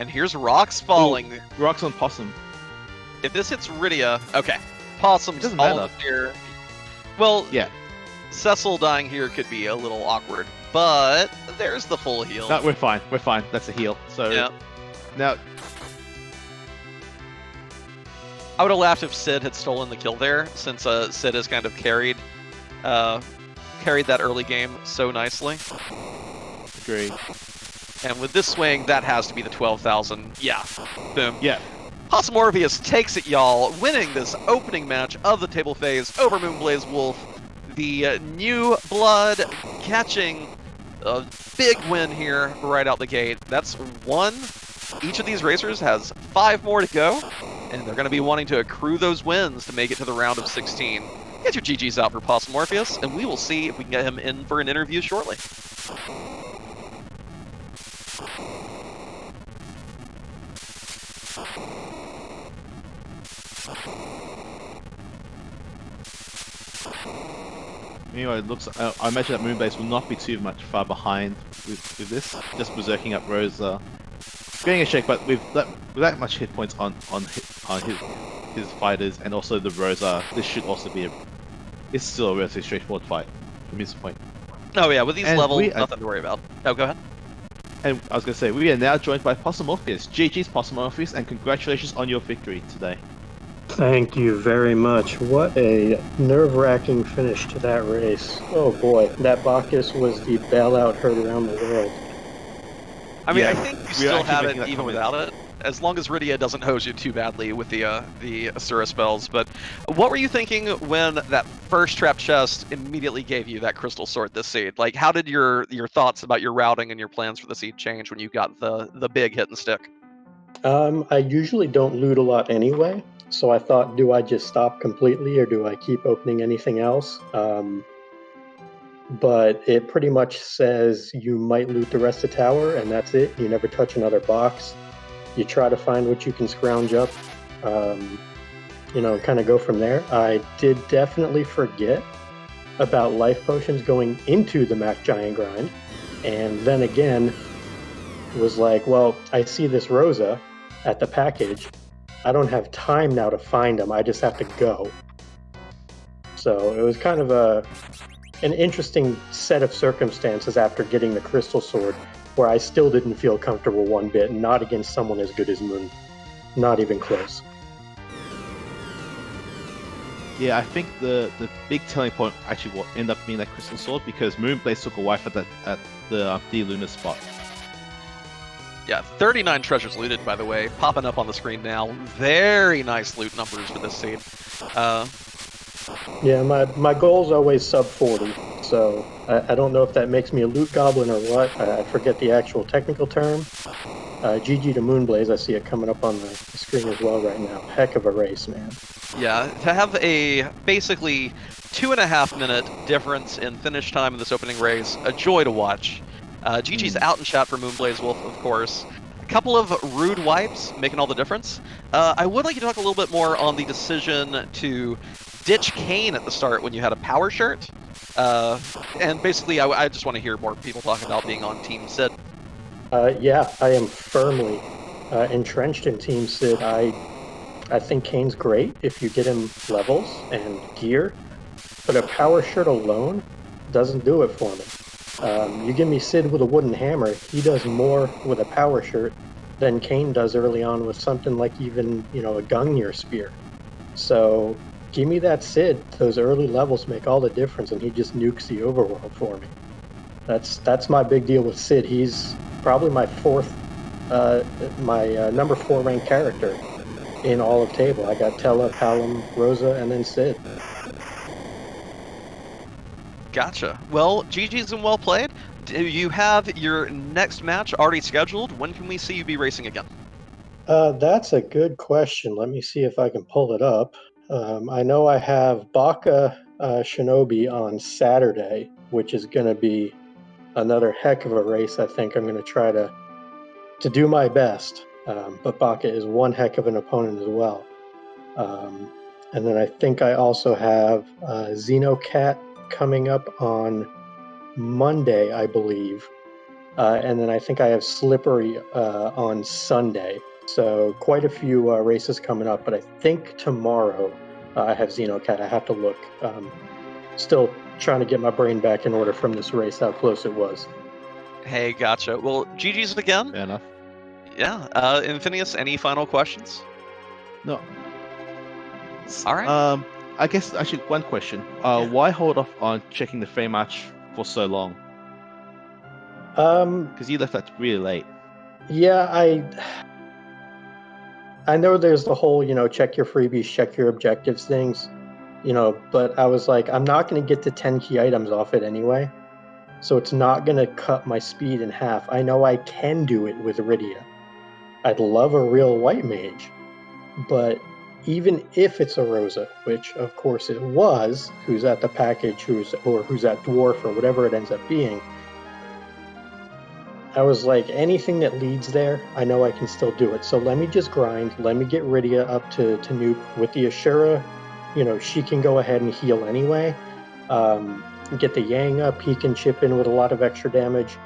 And here's Rocks falling. Ooh, Rocks on Possum. If this hits Rydia, okay. Possum's doesn't all matter. up here. Well, Yeah. Cecil dying here could be a little awkward, but there's the full heal. No, we're fine. We're fine. That's a heal. So Yeah. now, I would have laughed if Sid had stolen the kill there, since Sid has kind of carried that early game so nicely. agree. And with this swing, that has to be the 12,000. Yeah. Boom. Yeah. Possumorpheus takes it, y'all, winning this opening match of the table phase over Moonblazewolf. The new blood catching a big win here right out the gate. That's one. Each of these racers has 5 more to go, and they're going to be wanting to accrue those wins to make it to the round of 16. Get your GGs out for Possumorpheus, and we will see if we can get him in for an interview shortly. It looks. I imagine that Moonblaze will not be too much far behind with this. Just berserking up Rosa, getting a shake, but with that much hit points on his fighters, and also the Rosa, this should also be it's still a relatively straightforward fight from his point. Oh yeah, with these And levels, nothing to worry about. Oh, go ahead. And I was going to say, we are now joined by Possumorpheus. GG's Possumorpheus, and congratulations on your victory today. Thank you very much. What a nerve-wracking finish to that race. Oh boy, that Bacchus was the bailout heard around the world. I mean, Yeah, I think you still actually have making it that even comment. without it, as long as Rydia doesn't hose you too badly with the Asura spells. But what were you thinking when that first trap chest immediately gave you that crystal sword this seed? Like, how did your thoughts about your routing and your plans for the seed change when you got the big hit and stick? I usually don't loot a lot anyway, so I thought, do I just stop completely or do I keep opening anything else? But it pretty much says you might loot the rest of the tower, and that's it. You never touch another box. You try to find what you can scrounge up, kind of go from there. I did definitely forget about life potions going into the Mac Giant grind, and then again, was like, well, I see this Rosa at the package. I don't have time now to find them. I just have to go. So it was kind of an interesting set of circumstances after getting the crystal sword, where I still didn't feel comfortable one bit, not against someone as good as Moon. Not even close. Yeah, I think the big telling point actually will end up being that crystal sword, because Moonblaze took a wife at the D-Luna spot. Yeah, 39 treasures looted, by the way, popping up on the screen now. Very nice loot numbers for this seed. Yeah, my goal's always sub 40, so I don't know if that makes me a loot goblin or what. I forget the actual technical term. GG to Moonblaze, I see it coming up on the screen as well right now. Heck of a race, man. Yeah, to have a basically 2.5-minute difference in finish time in this opening race, a joy to watch. GG's out in chat for moonblazewolf, of course. A couple of rude wipes making all the difference. I would like you to talk a little bit more on the decision to ditch Kane at the start when you had a power shirt. And basically, I just want to hear more people talk about being on Team Sid. Yeah, I am firmly entrenched in Team Sid. I think Kane's great if you get him levels and gear, but a power shirt alone doesn't do it for me. You give me Sid with a wooden hammer, he does more with a power shirt than Kane does early on with something like even, a Gungnir spear. So give me that Sid. Those early levels make all the difference, and he just nukes the overworld for me. That's my big deal with Sid. He's probably my number 4 ranked character in all of Table. I got Tella, Palom, Rosa, and then Sid. Gotcha. Well, GG's and well played. Do you have your next match already scheduled? When can we see you be racing again? That's a good question. Let me see if I can pull it up. I know I have Baka Shinobi on Saturday, which is going to be another heck of a race. I think I'm going to try to do my best. But Baka is one heck of an opponent as well. And then I think I also have Xenocat coming up on Monday, I believe. And then I think I have Slippery on Sunday. So quite a few races coming up, but I think tomorrow I have Xenocat. I have to look. Still trying to get my brain back in order from this race, how close it was. Hey, gotcha. Well, GG's again. Fair enough. Yeah. Infinius, any final questions? No. All right. I guess actually one question. Why hold off on checking the frame match for so long? Because you left that really late. Yeah, I know there's the whole, check your freebies, check your objectives things, but I was like, I'm not going to get the 10 key items off it anyway, so it's not going to cut my speed in half. I know I can do it with Rydia. I'd love a real white mage, but even if it's a Rosa, which of course it was, who's at the package, who's at Dwarf, or whatever it ends up being, I was like, anything that leads there, I know I can still do it. So let me just grind. Let me get Rydia up to nuke with the Ashura. She can go ahead and heal anyway. get the Yang up, he can chip in with a lot of extra damage.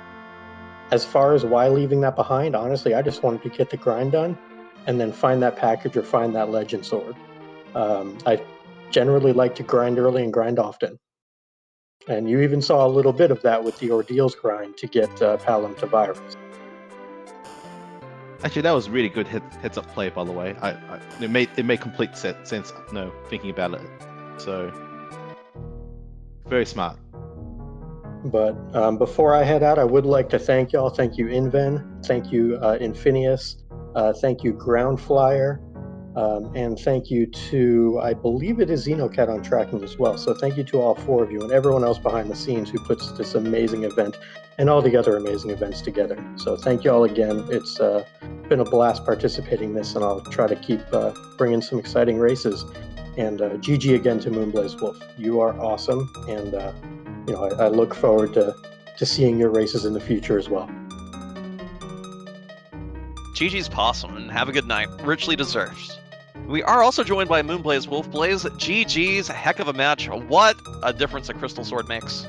As far as why leaving that behind, honestly, I just wanted to get the grind done and then find that package or find that legend sword. I generally like to grind early and grind often. And you even saw a little bit of that with the Ordeals grind to get Palom to Virus. Actually, that was really good heads up play, by the way. It made complete sense. No, thinking about it. So very smart. But before I head out, I would like to thank y'all. Thank you, Inven. Thank you, Infinius. Thank you, Ground Flyer. And thank you to, I believe it is Xenocat on tracking as well. So thank you to all 4 of you and everyone else behind the scenes who puts this amazing event and all the other amazing events together. So thank you all again. It's been a blast participating in this, and I'll try to keep bringing some exciting races. And GG again to Moonblazewolf. You are awesome, and I look forward to seeing your races in the future as well. GG's Possum, and have a good night. Richly deserved. We are also joined by Moonblazewolf. Blaze, GG's, heck of a match. What a difference a Crystal Sword makes.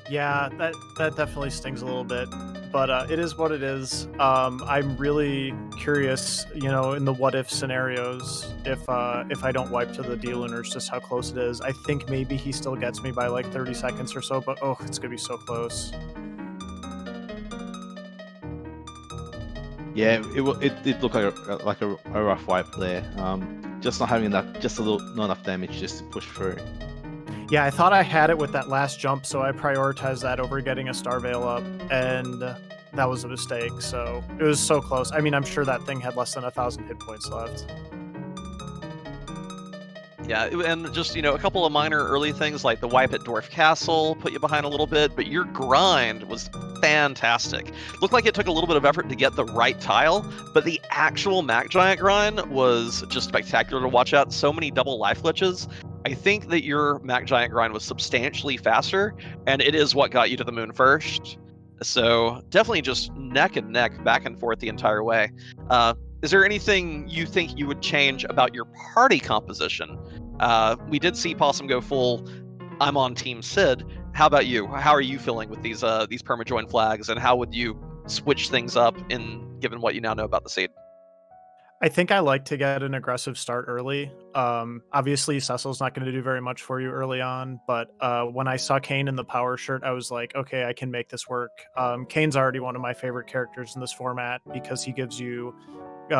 Yeah, that definitely stings a little bit, but it is what it is. I'm really curious, in the what if scenarios, if I don't wipe to the D-Lunars, just how close it is. I think maybe he still gets me by like 30 seconds or so, but oh, it's gonna be so close. Yeah, it did look like a rough wipe there. Just not having not enough damage just to push through. Yeah, I thought I had it with that last jump, so I prioritized that over getting a Star Veil up, and that was a mistake. So it was so close. I mean, I'm sure that thing had less than 1,000 hit points left. Yeah, and just, a couple of minor early things like the wipe at Dwarf Castle put you behind a little bit, but your grind was fantastic. Looked like it took a little bit of effort to get the right tile, but the actual Mac Giant grind was just spectacular to watch out. So many double life glitches. I think that your Mac Giant grind was substantially faster, and it is what got you to the moon first. So definitely just neck and neck, back and forth the entire way. Is there anything you think you would change about your party composition? We did see Possum go full, I'm on Team Sid. How about you? How are you feeling with these permajoin flags, and how would you switch things up given what you now know about the seed? I think I like to get an aggressive start early. Obviously, Cecil's not going to do very much for you early on, but when I saw Kane in the power shirt, I was like, okay, I can make this work. Kane's already one of my favorite characters in this format because he gives you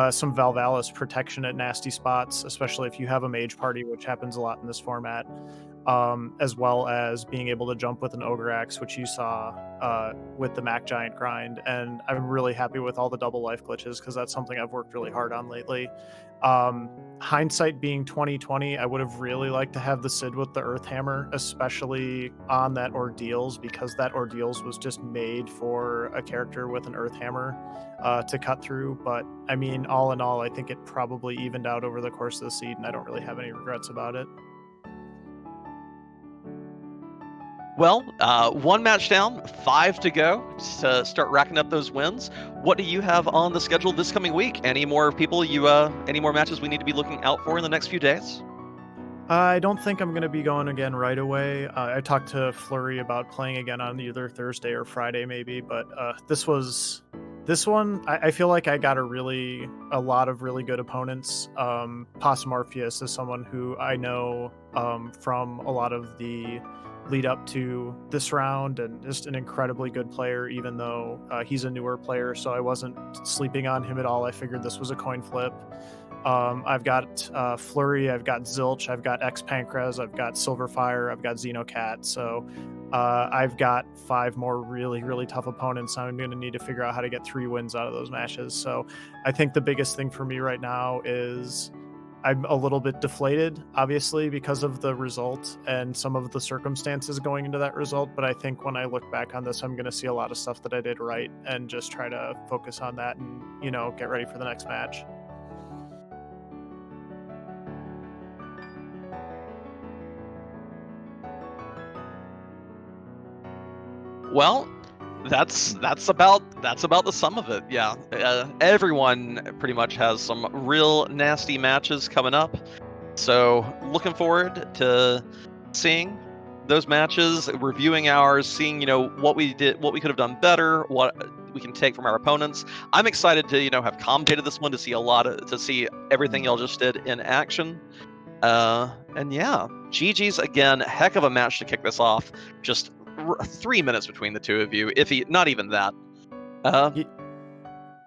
some Valvalis protection at nasty spots, especially if you have a mage party, which happens a lot in this format, as well as being able to jump with an Ogre Axe, which you saw with the Mac Giant grind. And I'm really happy with all the double life glitches because that's something I've worked really hard on lately. Hindsight being 2020, I would have really liked to have the Sid with the Earth Hammer, especially on that Ordeals, because that Ordeals was just made for a character with an Earth Hammer to cut through. But I mean, all in all, I think it probably evened out over the course of the seed, and I don't really have any regrets about it. Well, 1 match down, 5 to go to start racking up those wins. What do you have on the schedule this coming week? Any more people any more matches we need to be looking out for in the next few days? I don't think I'm going to be going again right away. I talked to Flurry about playing again on either Thursday or Friday maybe, but this one, I feel like I got a lot of really good opponents. Possumorpheus is someone who I know from a lot of the lead up to this round, and just an incredibly good player, even though he's a newer player, so I wasn't sleeping on him at all. I figured this was a coin flip. I've got Flurry, I've got Zilch, I've got X Pancrez, I've got Silverfire, I've got Xenocat, so I've got 5 more really, really tough opponents. I'm going to need to figure out how to get 3 wins out of those matches. So I think the biggest thing for me right now is I'm a little bit deflated, obviously, because of the result and some of the circumstances going into that result. But I think when I look back on this, I'm going to see a lot of stuff that I did right and just try to focus on that and, get ready for the next match. Well, that's about the sum of it. Yeah, everyone pretty much has some real nasty matches coming up, so looking forward to seeing those matches, reviewing ours, seeing what we did, what we could have done better, what we can take from our opponents. I'm excited to have commentated this one, to see everything y'all just did in action. And yeah, GG's again. Heck of a match to kick this off. Just 3 minutes between the two of you, not even that.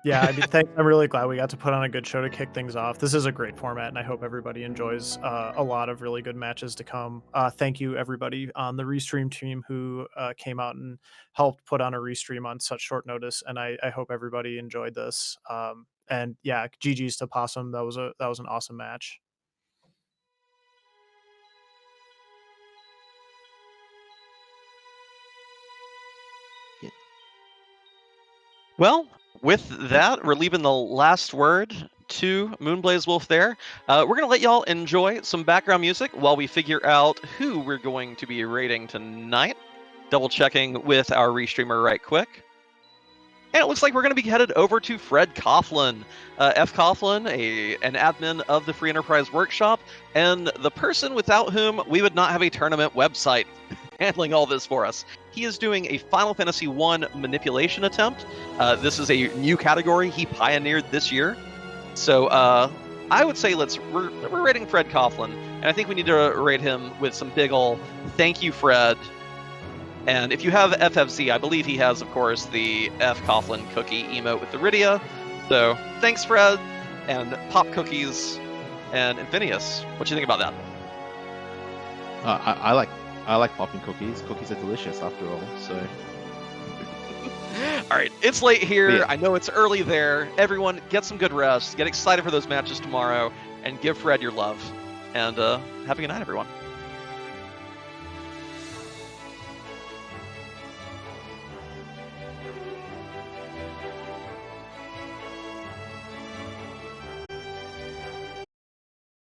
Yeah, I mean, thanks. I'm really glad we got to put on a good show to kick things off. This is a great format, and I hope everybody enjoys a lot of really good matches to come. Thank you, everybody on the Restream team who came out and helped put on a Restream on such short notice, and I hope everybody enjoyed this. And yeah, GG's to Possum. That was an awesome match. Well, with that, we're leaving the last word to moonblazewolf there. We're going to let y'all enjoy some background music while we figure out who we're going to be rating tonight. Double checking with our restreamer right quick. And it looks like we're going to be headed over to Fred Coughlin. F. Coughlin, an admin of the Free Enterprise Workshop, and the person without whom we would not have a tournament website handling all this for us. He is doing a Final Fantasy I manipulation attempt. This is a new category he pioneered this year. So I would say we're rating Fred Coughlin, and I think we need to rate him with some big ol' thank you, Fred. And if you have FFZ, I believe he has, of course, the F. Coughlin cookie emote with the Rydia. So thanks, Fred, and Pop Cookies, and Infinius. What do you think about that? I like popping cookies. Cookies are delicious, after all. So. All right, it's late here. Yeah. I know it's early there. Everyone, get some good rest. Get excited for those matches tomorrow, and give Fred your love. And have a good night, everyone.